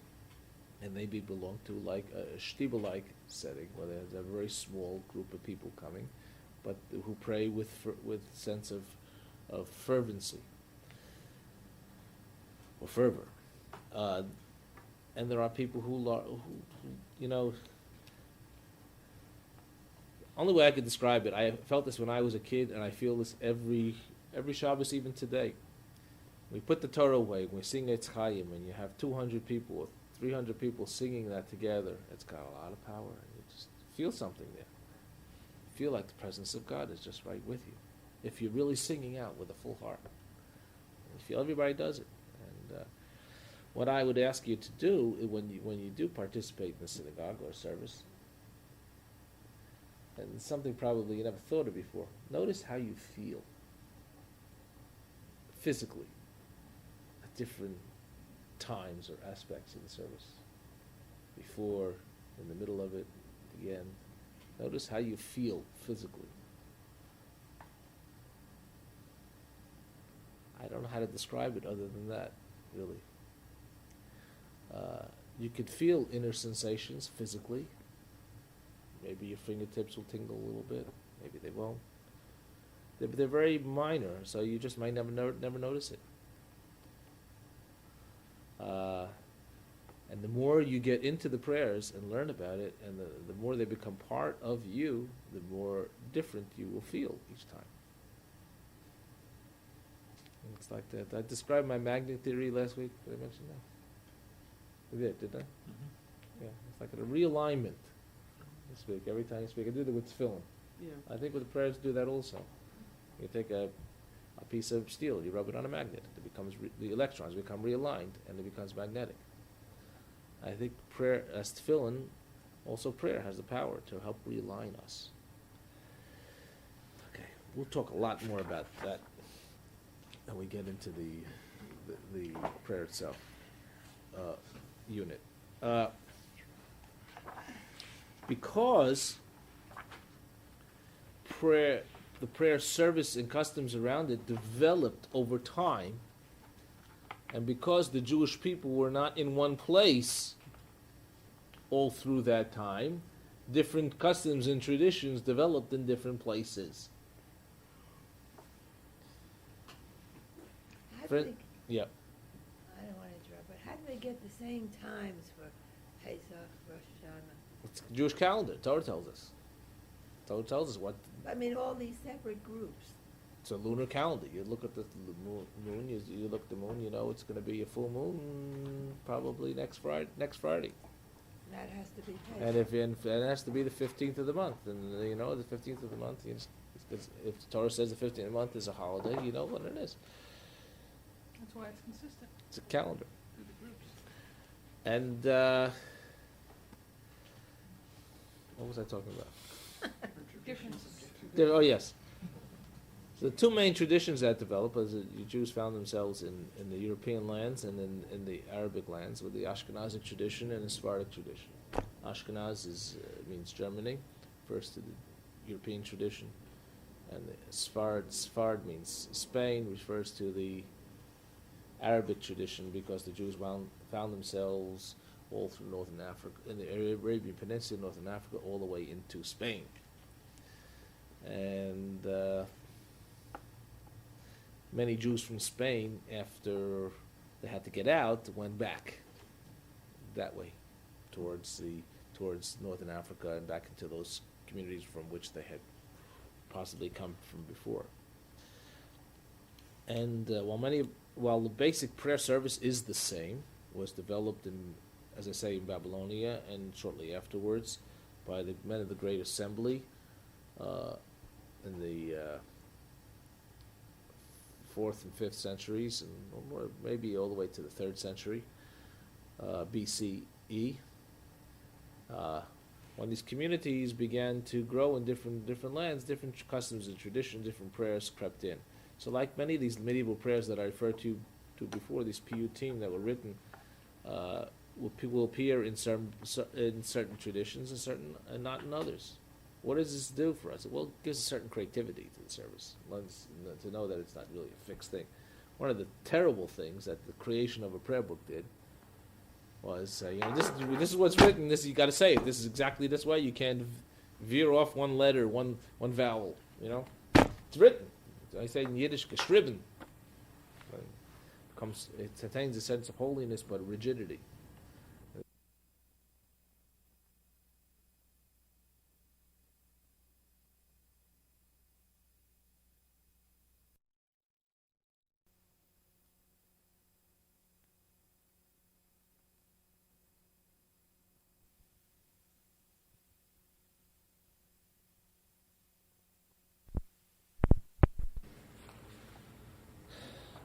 and maybe belong to like a shtiba-like setting, where there's a very small group of people coming, but who pray with sense of fervency or fervor. And there are people who only way I could describe it, I felt this when I was a kid, and I feel this every Shabbos, even today. We put the Torah away, we sing Etz Chaim, and you have 200 people or 300 people singing that together. It's got a lot of power, and you just feel something there. You feel like the presence of God is just right with you, if you're really singing out with a full heart. You feel everybody does it. And what I would ask you to do when you do participate in the synagogue or service, and something probably you never thought of before, notice how you feel physically at different times or aspects of the service. Before, in the middle of it, at the end. Notice how you feel physically. I don't know how to describe it other than that, really. You could feel inner sensations physically. Maybe your fingertips will tingle a little bit. Maybe they won't. They're very minor, so you just might never notice it. And the more you get into the prayers and learn about it, and the more they become part of you, the more different you will feel each time. And it's like that. I described my magnet theory last week. Did I mention that? I did I?
Mm-hmm.
Yeah, it's like a realignment. You speak every time you speak. I do that with tefillin.
Yeah.
I think with the prayers do that also. You take a piece of steel, you rub it on a magnet. It becomes the electrons become realigned, and it becomes magnetic. I think prayer, as tefillin, also prayer has the power to help realign us. Okay, we'll talk a lot more about that when we get into the prayer itself unit. Because the prayer service and customs around it developed over time, and because the Jewish people were not in one place all through that time, different customs and traditions developed in different places.
How do
Friend-
they,
Yeah.
I don't want to interrupt, but how do they get the same times for Pesach, Rosh Hashanah?
It's Jewish calendar. Torah tells us. Torah tells us what
I mean, all these separate groups.
It's a lunar calendar. You look at the moon. You look at the moon. You know it's going to be a full moon probably next Friday.
That has to be paid.
And and it has to be the 15th of the month, and you know the 15th of the month. If the Torah says the 15th of the month is a holiday, you know what it is.
That's why it's consistent
It's a calendar.
through the groups.
And what was I talking about?
Differences.
Oh yes. So the two main traditions that develop is that the Jews found themselves in the European lands and in the Arabic lands with the Ashkenazic tradition and the Sephardic tradition. Ashkenaz means Germany, refers to the European tradition, and the Sfard means Spain, refers to the Arabic tradition because the Jews found themselves all through northern Africa, in the Arabian Peninsula, northern Africa, all the way into Spain. And many Jews from Spain, after they had to get out, went back that way towards northern Africa and back into those communities from which they had possibly come from before. And while the basic prayer service is the same, was developed as I say, in Babylonia and shortly afterwards by the men of the Great Assembly in the 4th and 5th centuries, and maybe all the way to the 3rd century BCE. When these communities began to grow in different lands, different customs and traditions, different prayers crept in. So like many of these medieval prayers that I referred to before, these piyutim that were written, will appear in certain traditions and not in others. What does this do for us? Well, it gives a certain creativity to the service, to know that it's not really a fixed thing. One of the terrible things that the creation of a prayer book did was, this is what's written. This you got to say it. This is exactly this way. You can't veer off one letter, one vowel. You know, it's written. I say in Yiddish, geschrieben. It attains a sense of holiness, but rigidity.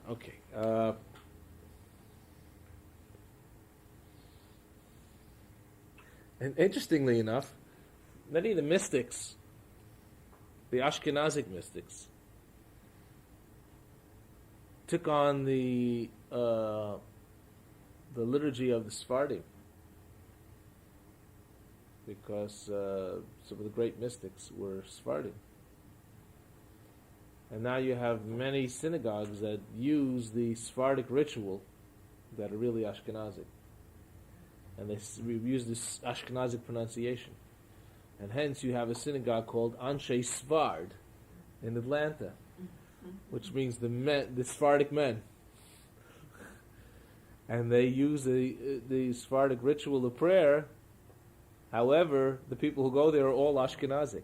Okay. And interestingly enough, many of the mystics, the Ashkenazic mystics, took on the liturgy of the Sephardim, because some of the great mystics were Sephardim. And now you have many synagogues that use the Sephardic ritual that are really Ashkenazic. And they use this Ashkenazic pronunciation. And hence you have a synagogue called Anshe Sfard in Atlanta, which means the Sephardic men. And they use the Sephardic ritual of prayer. However, the people who go there are all Ashkenazic.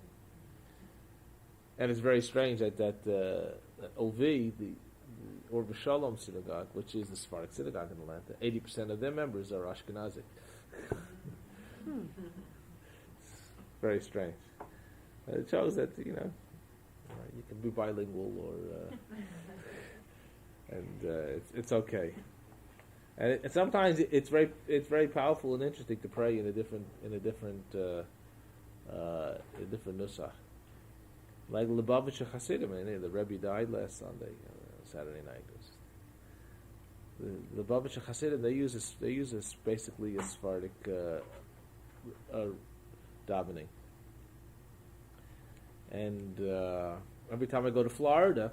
And it's very strange that OV, the Or Shalom synagogue, which is the Sephardic synagogue in Atlanta, 80% of their members are Ashkenazic. Very strange. It shows that you can be bilingual, it's okay. And sometimes it's very powerful and interesting to pray in a different nusach. Like Lubavitcher Hasidim, the Rebbe died last Sunday, Saturday night. The Lubavitcher Hasidim, they use this basically a Sephardic davening. And every time I go to Florida,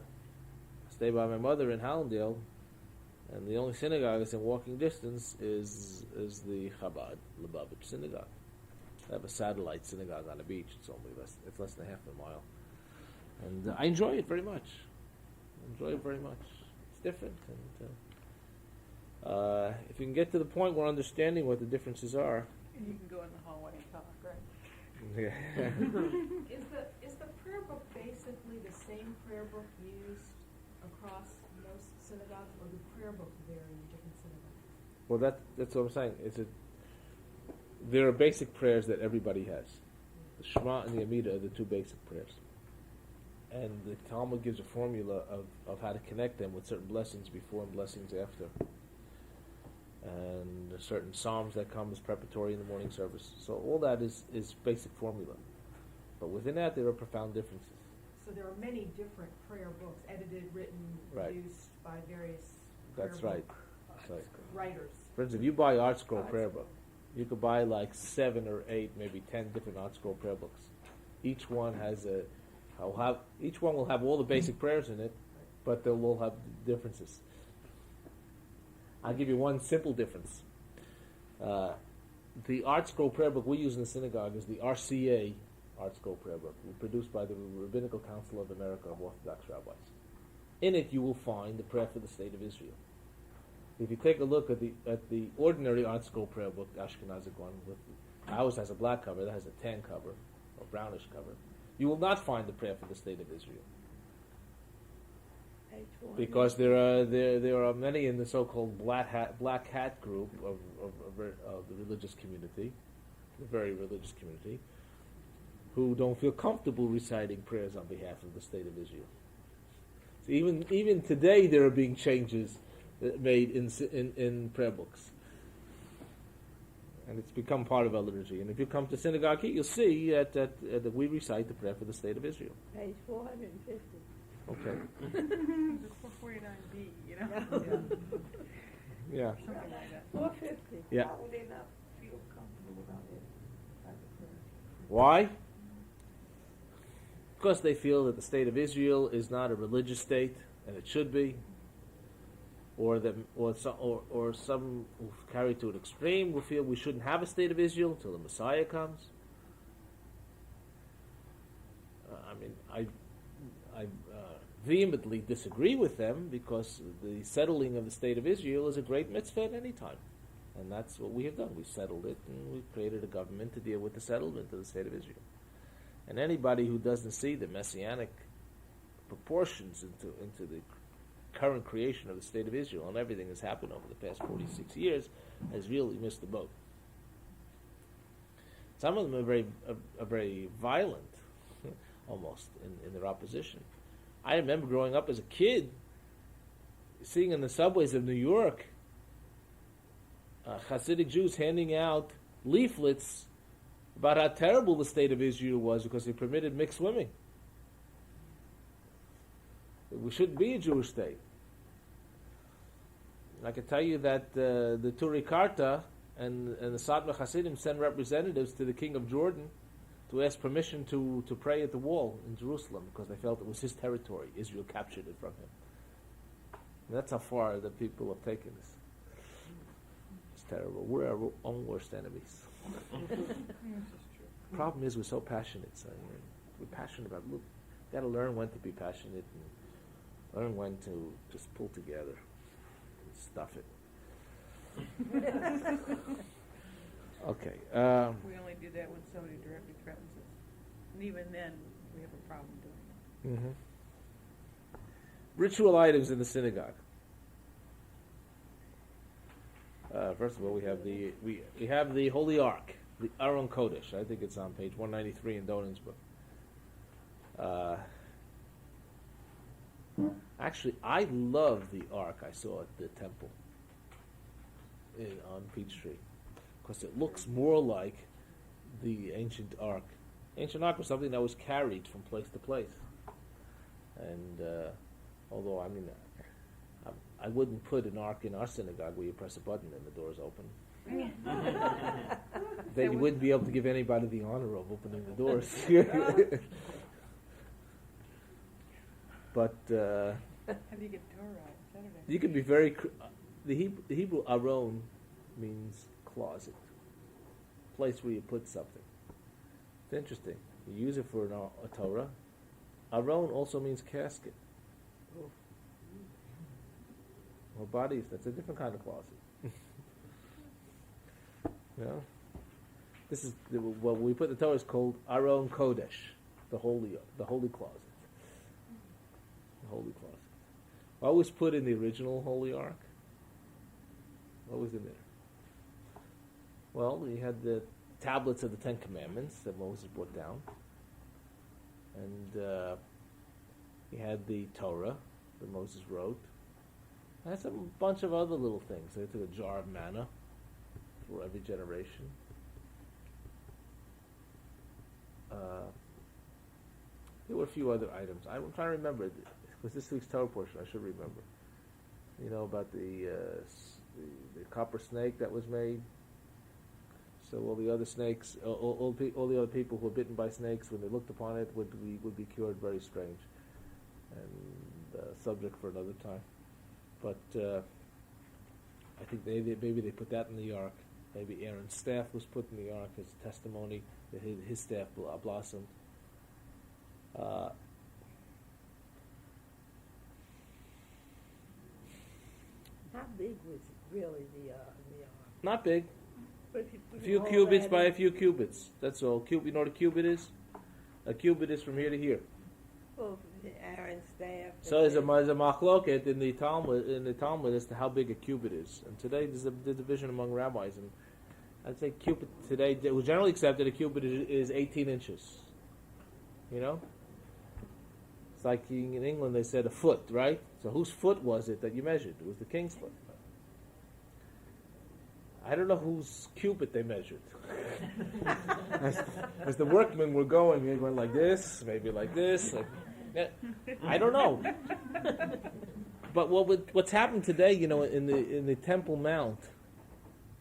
I stay by my mother in Hallandale, and the only synagogue that's in walking distance is the Chabad Lubavitch synagogue. I have a satellite synagogue on the beach. It's less than half a mile. And I enjoy it very much. It's different. And if you can get to the point where understanding what the differences are.
And you can go in the hallway and talk, right?
Yeah.
Is the prayer book simply the same prayer book used across most synagogues, or do prayer books vary in different synagogues?
Well, that's what I'm saying. There are basic prayers that everybody has. The Shema and the Amidah are the two basic prayers. And the Talmud gives a formula of how to connect them with certain blessings before and blessings after. And there's certain psalms that come as preparatory in the morning service. So all that is basic formula. But within that, there are profound differences.
So there are many different prayer books, edited, written,
Right.
produced by various
That's
prayer
right.
book
That's right.
writers.
For instance, if you buy Art Scroll prayer book, you could buy like 7 or 8, maybe 10 different Art Scroll prayer books. Each one will have all the basic prayers in it, but they'll all have differences. I'll give you one simple difference. The Art Scroll prayer book we use in the synagogue is the RCA Art Scroll prayer book, produced by the Rabbinical Council of America of Orthodox Rabbis. In it, you will find the prayer for the state of Israel. If you take a look at the ordinary Art Scroll prayer book, the Ashkenazic one, ours has a black cover, that has a tan cover, or brownish cover, you will not find the prayer for the state of Israel.
Page 400.
Because there are many in the so-called black hat group of the religious community, the very religious community, who don't feel comfortable reciting prayers on behalf of the state of Israel. So even today, there are being changes made in prayer books, and it's become part of our liturgy. And if you come to synagogue, you'll see that we recite the prayer for the state of Israel.
Page 450.
Okay.
It's 449B, you know?
Yeah.
Something like that.
450.
Yeah.
How would they not feel comfortable about it? Type of prayer?
Why? Because they feel that the state of Israel is not a religious state, and it should be, or some who carry it to an extreme will feel we shouldn't have a state of Israel until the Messiah comes. I vehemently disagree with them, because the settling of the state of Israel is a great mitzvah at any time, and that's what we have done. We settled it, and we created a government to deal with the settlement of the state of Israel. And anybody who doesn't see the messianic proportions into the current creation of the state of Israel and everything that's happened over the past 46 years has really missed the boat. Some of them are very violent, almost, in their opposition. I remember growing up as a kid, seeing in the subways of New York, Hasidic Jews handing out leaflets about how terrible the state of Israel was because they permitted mixed swimming. We shouldn't be a Jewish state. I can tell you that the Turi Karta and the Sadma Hasidim send representatives to the king of Jordan to ask permission to pray at the wall in Jerusalem, because they felt it was his territory. Israel captured it from him. And that's how far the people have taken this. It's terrible. We're our own worst enemies. Problem is, we're so passionate. So we're passionate about. Look, got to learn when to be passionate and learn when to just pull together and stuff it. Okay.
We only do that when somebody directly threatens us. And even then, we have a problem doing it.
Mm-hmm. Ritual items in the synagogue. First of all, we have the Holy Ark, the Aron Kodesh. I think it's on page 193 in Donan's book. Actually, I love the Ark I saw at the temple on Peachtree, because it looks more like the ancient Ark. Ancient Ark was something that was carried from place to place. And although, I wouldn't put an Ark in our synagogue where you press a button and the doors open. Then you wouldn't be able to give anybody the honor of opening the doors. But
How do you get Torah on Saturday?
you can be very... The Hebrew Aron means closet, place where you put something. It's interesting. You use it for a Torah. Aron also means casket. Or bodies. That's a different kind of closet. This is what we put the Torah is called Aron Kodesh, the holy closet. holy closet. What was put in the original Holy Ark? What was in there? Well, you had the tablets of the Ten Commandments that Moses brought down. And you had the Torah that Moses wrote. And that's a bunch of other little things. They took a jar of manna for every generation. There were a few other items. I'm trying to remember. Because this week's Torah portion, I should remember. You know about the copper snake that was made. So all the other snakes, all the other people who were bitten by snakes, when they looked upon it, would be cured. Very strange, and subject for another time. But I think maybe they put that in the ark. Maybe Aaron's staff was put in the ark as a testimony that his staff blossomed.
How big was really the ark?
Not big.
But if you
A
put
few
all
cubits
that
by
in-
a few cubits. That's all. You know what a cubit is? A cubit is from here to here.
Well, Aaron's staff.
So there's a machloket in the Talmud as to how big a cubit is. And today there's a division among rabbis. And I'd say cubit today, it was generally accepted a cubit is 18 inches. You know? It's like in England they said a foot, right? So whose foot was it that you measured? It was the king's foot. I don't know whose cubit they measured. as the workmen were going, they went like this, maybe like this. I don't know. But what's happened today, you know, in the Temple Mount,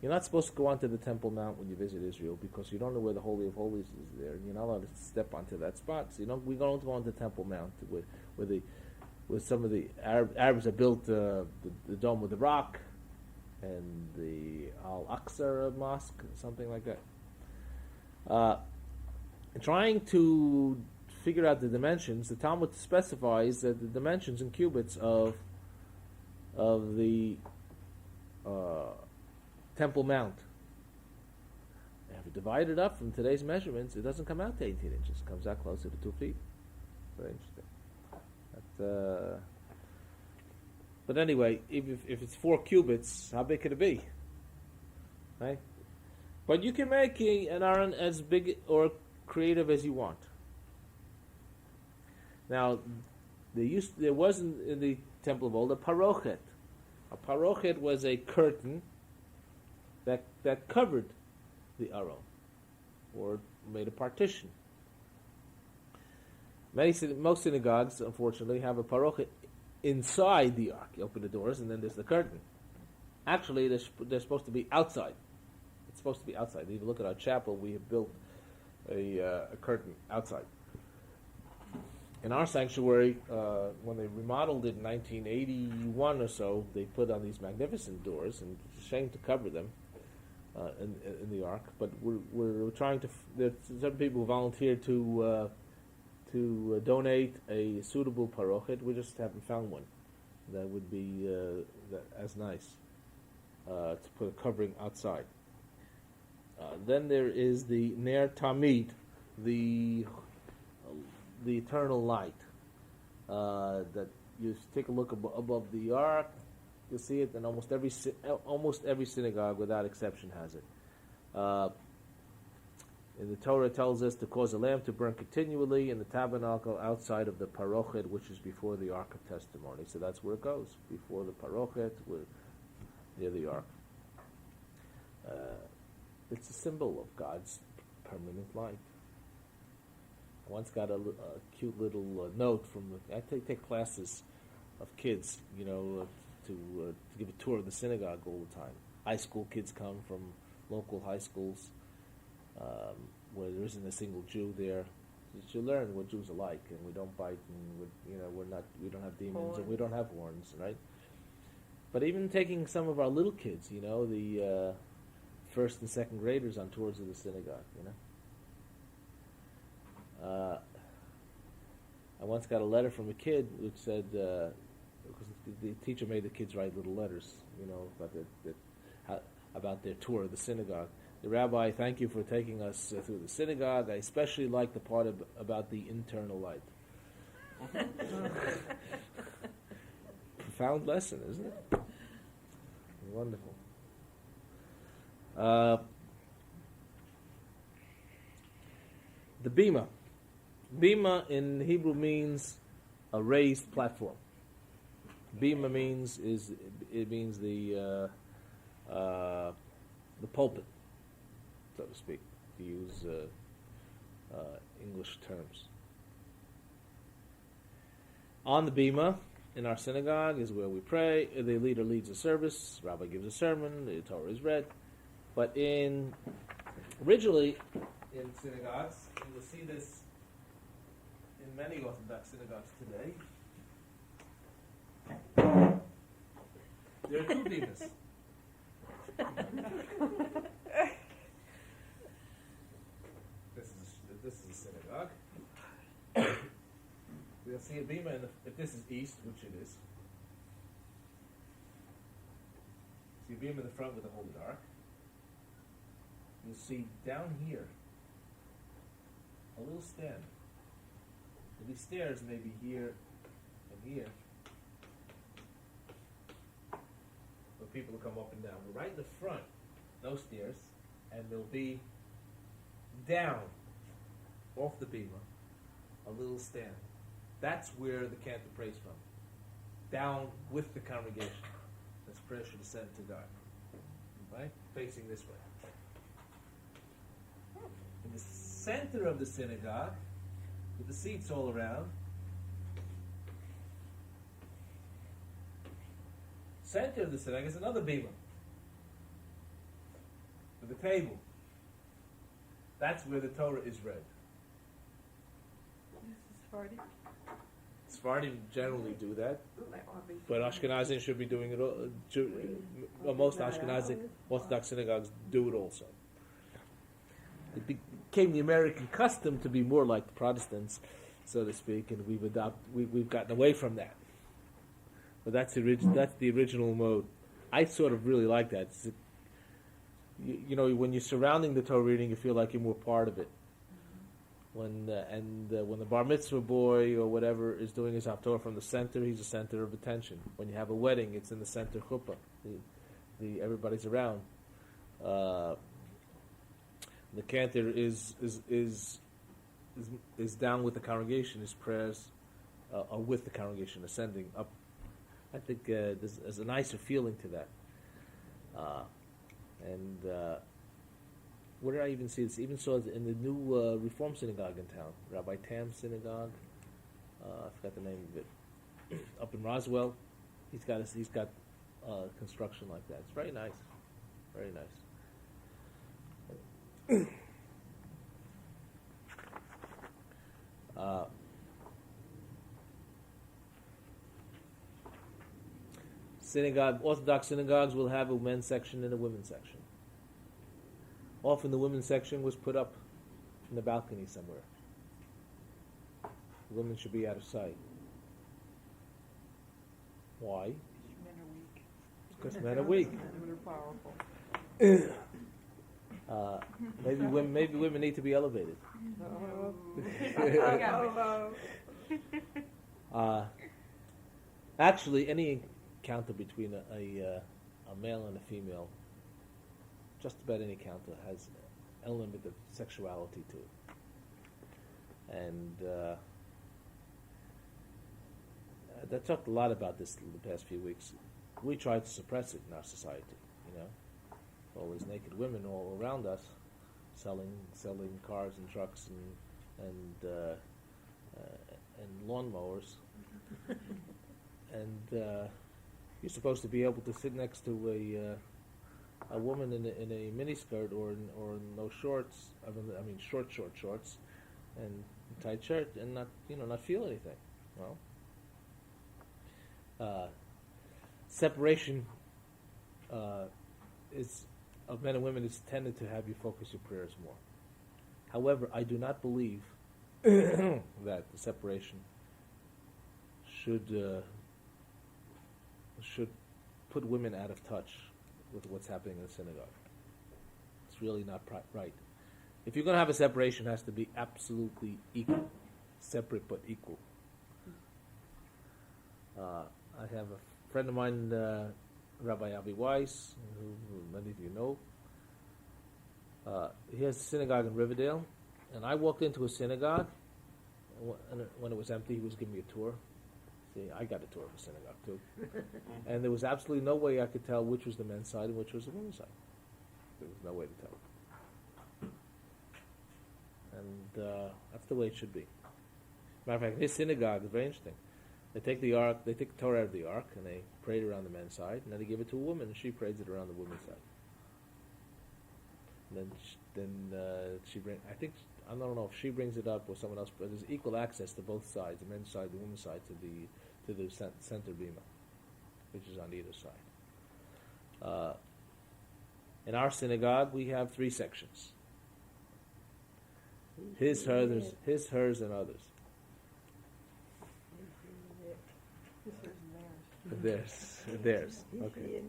you're not supposed to go onto the Temple Mount when you visit Israel because you don't know where the Holy of Holies is there, and you're not allowed to step onto that spot. So we don't go onto Temple Mount where some of the Arabs have built the dome with the rock. And the Al-Aqsa Mosque, something like that. Trying to figure out the dimensions, the Talmud specifies that the dimensions in cubits of the Temple Mount. If you divide it up from today's measurements, it doesn't come out to 18 inches. It comes out closer to 2 feet. Very interesting. But anyway, if it's 4 cubits, how big could it be? Right? But you can make an aron as big or creative as you want. Now, there wasn't in the Temple of Old a parochet. A parochet was a curtain that covered the aron, or made a partition. Most synagogues, unfortunately, have a parochet inside the ark. You open the doors, and then there's the curtain. Actually, they're supposed to be outside. It's supposed to be outside. If you look at our chapel, we have built a curtain outside. In our sanctuary, when they remodeled it in 1981 or so, they put on these magnificent doors, and it's a shame to cover them in the ark. But we're trying to. There's some people who volunteered to donate a suitable parochet. We just haven't found one that would be as nice to put a covering outside. Then there is the Ner Tamid, the eternal light. That you take a look above the ark, you'll see it, and almost every synagogue, without exception, has it. In the Torah, it tells us to cause a lamp to burn continually in the tabernacle outside of the parochet, which is before the Ark of Testimony. So that's where it goes, before the parochet, near the Ark. It's a symbol of God's permanent light. I once got a cute little note from. I take classes of kids, to give a tour of the synagogue all the time. High school kids come from local high schools. Where there isn't a single Jew there, you learn what Jews are like, and we don't bite, and we don't have demons, and we don't have horns, right? But even taking some of our little kids, the first and second graders on tours of the synagogue, I once got a letter from a kid which said, because the teacher made the kids write little letters, about their tour of the synagogue. The rabbi, thank you for taking us through the synagogue. I especially like the part about the internal light. profound lesson, isn't it? Wonderful. The bima. Bima in Hebrew means a raised platform. Bima means the pulpit, so to speak, to use English terms. On the bima in our synagogue is where we pray. The leader leads a service. The rabbi gives a sermon. The Torah is read. But originally in synagogues, you will see this in many Orthodox synagogues today. There are two bimas. This is a synagogue. We'll see a bima if this is east, which it is. See a bima in the front with the Holy Ark. You'll see down here a little stand. These stairs may be here and here, for people to come up and down. But right in the front, no stairs, and there'll be down off the bima a little stand. That's where the cantor prays from. Down with the congregation. That's prayer should ascend to God. Right? Facing this way. In the center of the synagogue, with the seats all around, center of the synagogue is another bima with a table. That's where the Torah is read.
This is Sephardi.
Sephardim generally do that,
Look like RV.
but Ashkenazim should be doing it. Most Ashkenazi Orthodox synagogues do it also. It became the American custom to be more like the Protestants, so to speak, and we've gotten away from that. But that's the original mode. I sort of really like that. You know, when you're surrounding the Torah reading, you feel like you're more part of it. When the bar mitzvah boy or whatever is doing his haftorah from the center, he's the center of attention. When you have a wedding, it's in the center chuppah. Everybody's around. The cantor is down with the congregation. His prayers are with the congregation, ascending up. I think there's a nicer feeling to that. Where did I even see this? Even saw it in the new Reform synagogue in town, Rabbi Tam Synagogue. I forgot the name of it. Up in Roswell, he's got construction like that. It's very nice, very nice. Orthodox synagogues will have a men's section and a women's section. Often the women's section was put up in the balcony somewhere. The women should be out of sight. Why?
Men are weak.
Because men are weak.
Men are powerful.
Maybe women need to be elevated. Actually, any encounter between a male and a female, just about any encounter, has an element of sexuality to it. And I talked a lot about this in the past few weeks. We try to suppress it in our society, you know. Always naked women all around us, selling cars and trucks and lawnmowers, and you're supposed to be able to sit next to a woman in a miniskirt or in no shorts. I mean short shorts and tight shirt and not feel anything. Well, separation is. Of men and women, it's tended to have you focus your prayers more. However, I do not believe that the separation should put women out of touch with what's happening in the synagogue. It's really not right. If you're going to have a separation, it has to be absolutely equal, separate but equal. I have a friend of mine, Rabbi Avi Weiss, who many of you know, he has a synagogue in Riverdale, and I walked into a synagogue, and when it was empty, he was giving me a tour. See, I got a tour of a synagogue too, and there was absolutely no way I could tell which was the men's side and which was the women's side. There was no way to tell. And that's the way it should be. Matter of fact, his synagogue is very interesting. They take the ark, they take the Torah out of the ark, and they pray it around the men's side, and then they give it to a woman, and she prays it around the women's side. And then she brings. I don't know if she brings it up or someone else, but there's equal access to both sides, the men's side, the women's side, to the center bima, which is on either side. In our synagogue, we have 3 sections: his, hers, and others. Theirs. Okay.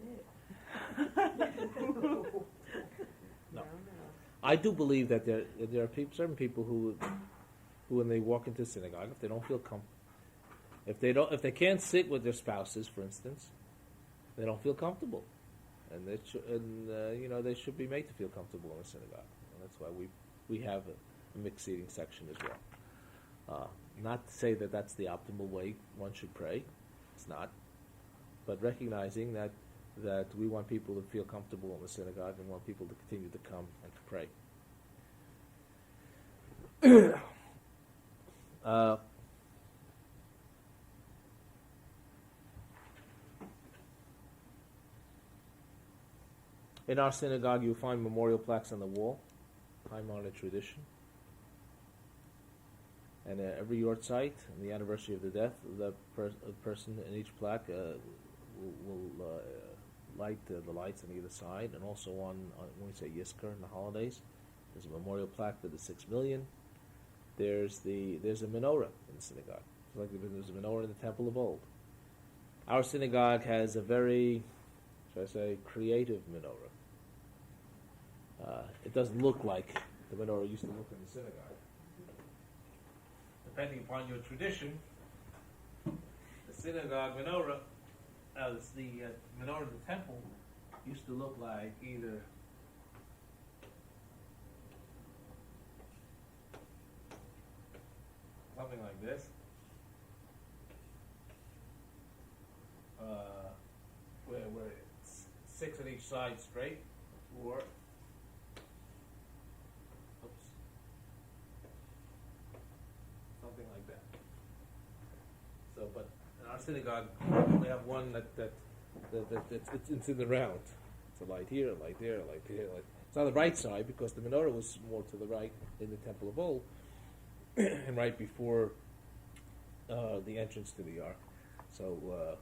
No. I do believe that there are certain people who when they walk into synagogue, if they don't feel if they can't sit with their spouses, for instance, they don't feel comfortable, and they should be made to feel comfortable in a synagogue. And that's why we have a mixed seating section as well. Not to say that that's the optimal way one should pray. It's not. But recognizing that we want people to feel comfortable in the synagogue and want people to continue to come and to pray. In our synagogue, you'll find memorial plaques on the wall, time-honored tradition. And every yort site, on the anniversary of the death, the person in each plaque will light the lights on either side, and also on when we say Yizkor in the holidays, there's a memorial plaque to the 6 million. There's a menorah in the synagogue, like there's a menorah in the Temple of old. Our synagogue has a very, should I say, creative menorah. It doesn't look like the menorah used to look in the synagogue. Depending upon your tradition, the synagogue menorah, the menorah of the temple, used to look like either something like this, where it's 6 on each side straight, or something like that. So, but in our synagogue, we have one that it's in the round. It's a light here, a light there, a light here. It's on the right side because the menorah was more to the right in the Temple of old, and right before the entrance to the ark. So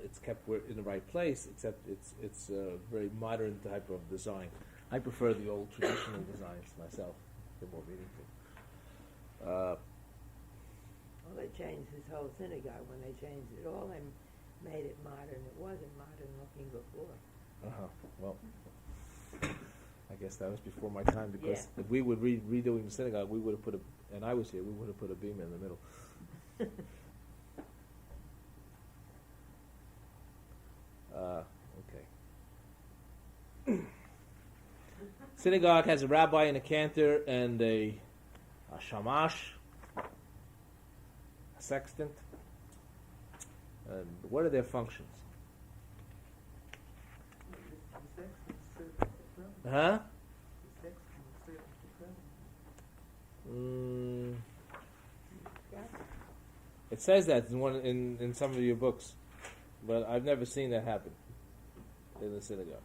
it's kept in the right place, except it's a very modern type of design. I prefer the old traditional designs myself. They're more meaningful.
Well, they changed this whole synagogue. When they changed it all, they made it modern. It wasn't modern looking before.
Well, I guess that was before my time, because if we were redoing the synagogue, we would have put and I was here, we would have put a beam in the middle. Okay. Synagogue has a rabbi and a cantor and a shamash, a sextant. And what are their functions? Huh? It says that in some of your books, but I've never seen that happen in the synagogue.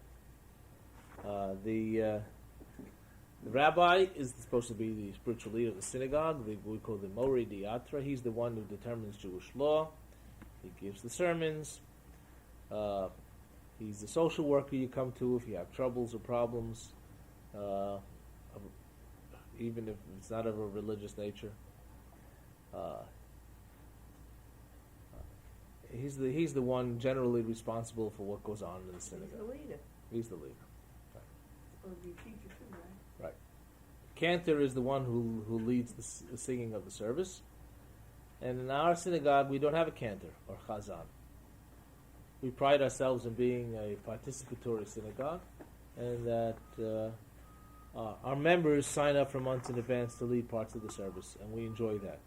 The rabbi is supposed to be the spiritual leader of the synagogue. We call the Mori Diatra. He's the one who determines Jewish law. He gives the sermons. He's the social worker you come to if you have troubles or problems, even if it's not of a religious nature. He's the one generally responsible for what goes on in the synagogue.
He's the leader.
He's the leader.
Supposed to be a teacher too, right?
Right. Cantor is the one who leads the singing of the service. And in our synagogue, we don't have a cantor or chazan. we pride ourselves in being a participatory synagogue, and that our members sign up for months in advance to lead parts of the service, and we enjoy that.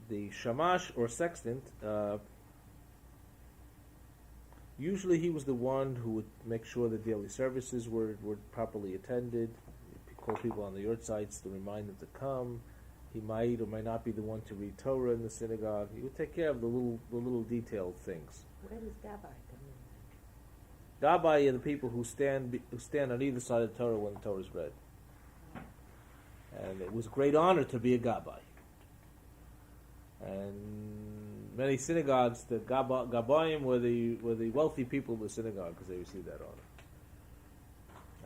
The shamash or sextant, usually he was the one who would make sure the daily services were properly attended, call people on the yurt sites to remind them to come. He might or might not be the one to read Torah in the synagogue. He would take care of the little detailed things.
Where does Gabbai come in?
Gabbai are the people who stand on either side of the Torah when the Torah is read. And it was a great honor to be a Gabbai. And many synagogues, the Gabbayim were the wealthy people of the synagogue because they received that honor.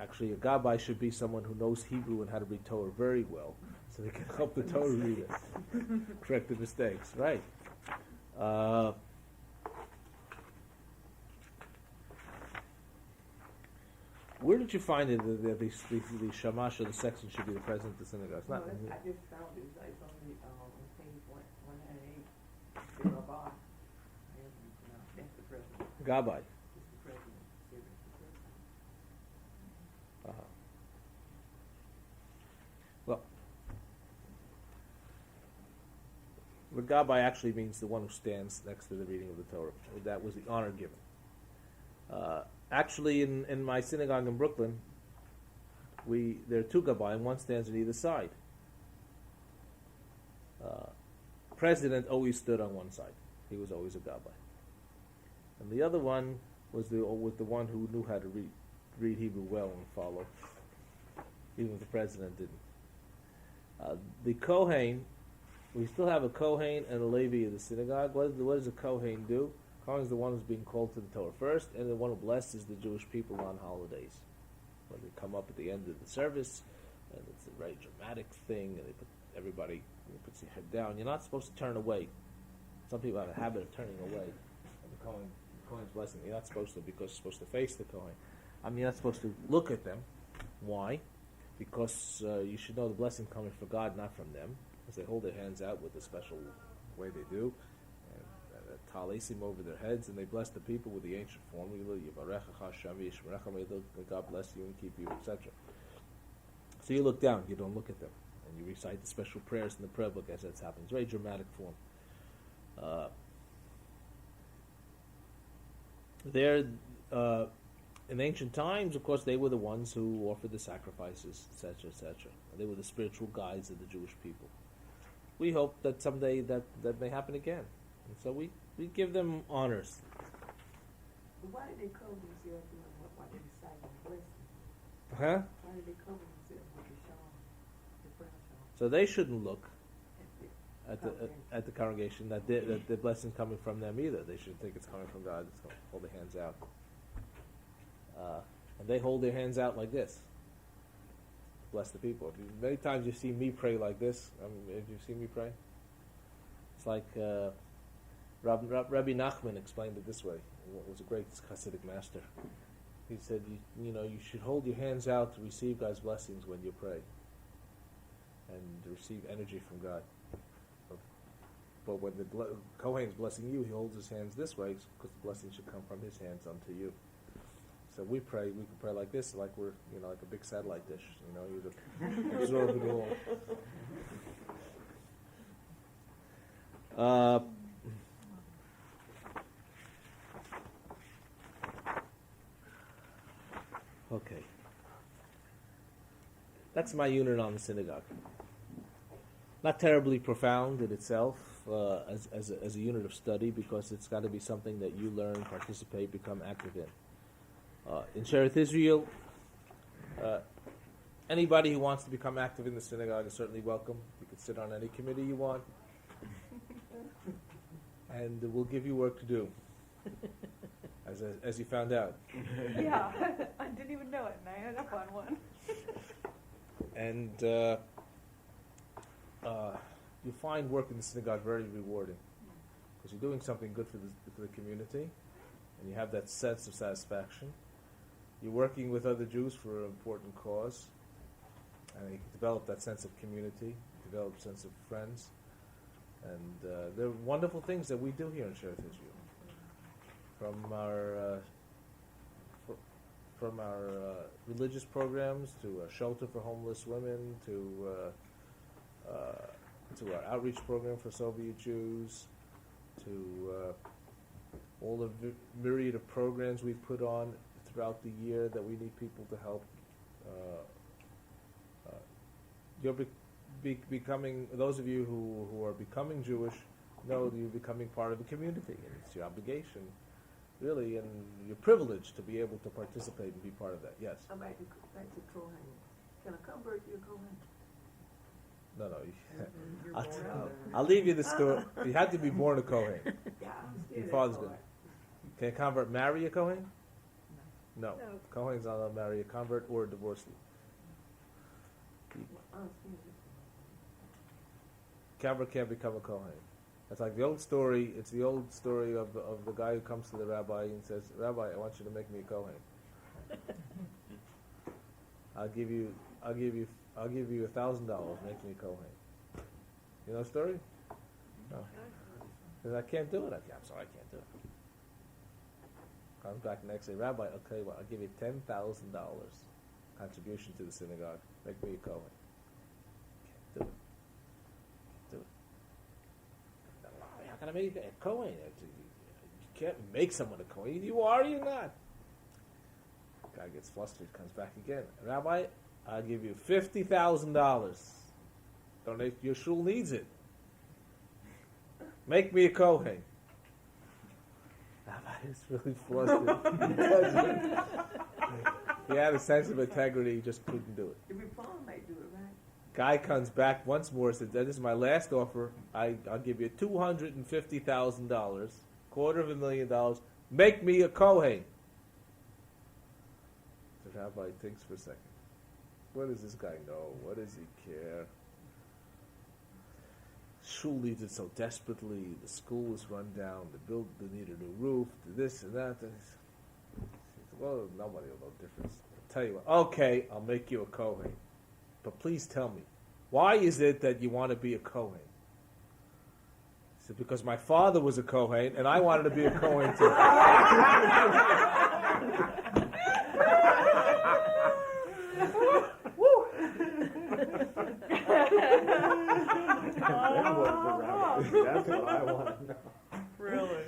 Actually, a Gabbai should be someone who knows Hebrew and how to read Torah very well, so they can help the Torah reader correct the mistakes. Right. Where did you find it that the shamash or the sexton should be the president of the synagogue? It's not.
I just found it. It's on the page 198. Rabbi. That's the president.
Gabbai.
It's the president. It's the president.
Well, the Gabbai actually means the one who stands next to the reading of the Torah. That was the honor given. Actually, in my synagogue in Brooklyn, there are two Gabbai, and one stands on either side. President always stood on one side; he was always a Gabbai, and the other one was the one who knew how to read Hebrew well and follow, even if the president didn't. The Kohen, we still have a Kohen and a Levi in the synagogue. What does a Kohen do? Kohen is the one who's being called to the Torah first, and the one who blesses the Jewish people on holidays. When they come up at the end of the service, and it's a very dramatic thing, and everybody puts their head down. You're not supposed to turn away. Some people have a habit of turning away. And the Kohen's blessing, you're not supposed to, because you're supposed to face the Kohen. You're not supposed to look at them. Why? Because you should know the blessing coming from God, not from them. Because they hold their hands out with the special way they do. Talisim over their heads, and they bless the people with the ancient formula, God bless you and keep you, etc. So you look down, you don't look at them, and you recite the special prayers in the prayer book as that happens. Very dramatic form. In ancient times, of course, they were the ones who offered the sacrifices, etc., etc. They were the spiritual guides of the Jewish people. We hope that someday that may happen again. And so we give them honors.
But why did they cover themselves doing what they reciting blessings?
Huh?
Why did they cover themselves with the shawl, the prayer shawl?
So they shouldn't look
At
at the congregation that the blessing's coming from them either. They shouldn't think it's coming from God. It's going to hold their hands out. And they hold their hands out like this. Bless the people. Many times you see me pray like this. If you see me pray, it's like Rabbi Nachman explained it this way. He was a great Hasidic master. He said, you should hold your hands out to receive God's blessings when you pray, and to receive energy from God. But when the Kohen is blessing you, he holds his hands this way because the blessing should come from his hands unto you. So we can pray like this, like we're, like a big satellite dish. You absorb it all. Okay. That's my unit on the synagogue. Not terribly profound in itself as a unit of study, because it's got to be something that you learn, participate, become active in. In Sheretz Israel, anybody who wants to become active in the synagogue is certainly welcome. You can sit on any committee you want, and we'll give you work to do, as you found out.
Yeah, I didn't even know it, and I ended up on one.
And you find work in the synagogue very rewarding, because you're doing something good for the community, and you have that sense of satisfaction. You're working with other Jews for an important cause, and he developed that sense of community, developed a sense of friends, and there are wonderful things that we do here in Sheretz Israel. From our religious programs to a shelter for homeless women to our outreach program for Soviet Jews to all the myriad of programs we've put on throughout the year that we need people to help. You're becoming, those of you who are becoming Jewish know that you're becoming part of a community, and it's your obligation, really, and your privilege to be able to participate and be part of that. Yes?
I'm back to Kohen. Can a convert be a Kohen?
No.
You're
I'll,
born
I'll leave you the story. You had to be born a Kohen.
Yeah, I'm still
Your
that
father's
part.
good. Can a convert marry a Kohen? No.
No.
Kohen's not allowed to marry a convert or a divorcee. Convert can't become a Kohen. It's like the old story. It's the old story of the guy who comes to the rabbi and says, "Rabbi, I want you to make me a Kohen. I'll give you $1,000. Make me a Kohen." You know the story? No. He says, I can't do it. I'm sorry, I can't do it. Comes back next day, Rabbi, I'll tell you what, I'll give you $10,000 contribution to the synagogue. Make me a Kohen. Can't do it. How can I make a Kohen? You can't make someone a Kohen. You are or you're not. Guy gets flustered, comes back again. Rabbi, I'll give you $50,000. Donate. Your shul needs it. Make me a Kohen. Rabbi is really flustered. He had a sense of integrity. He just couldn't do it.
The reform might do it, right?
Guy comes back once more, says, "This is my last offer. I'll give you $250,000, $250,000. Make me a Kohen." The rabbi thinks for a second. What does this guy know? What does he care? Shul needs it so desperately. The school is run down. They need a new roof. This and that. Well, nobody will know the difference. I'll tell you what. Okay, I'll make you a Kohen. But please tell me, why is it that you want to be a Kohen? He said, because my father was a Kohen, and I wanted to be a Kohen too.
That's what I want to know.
Really?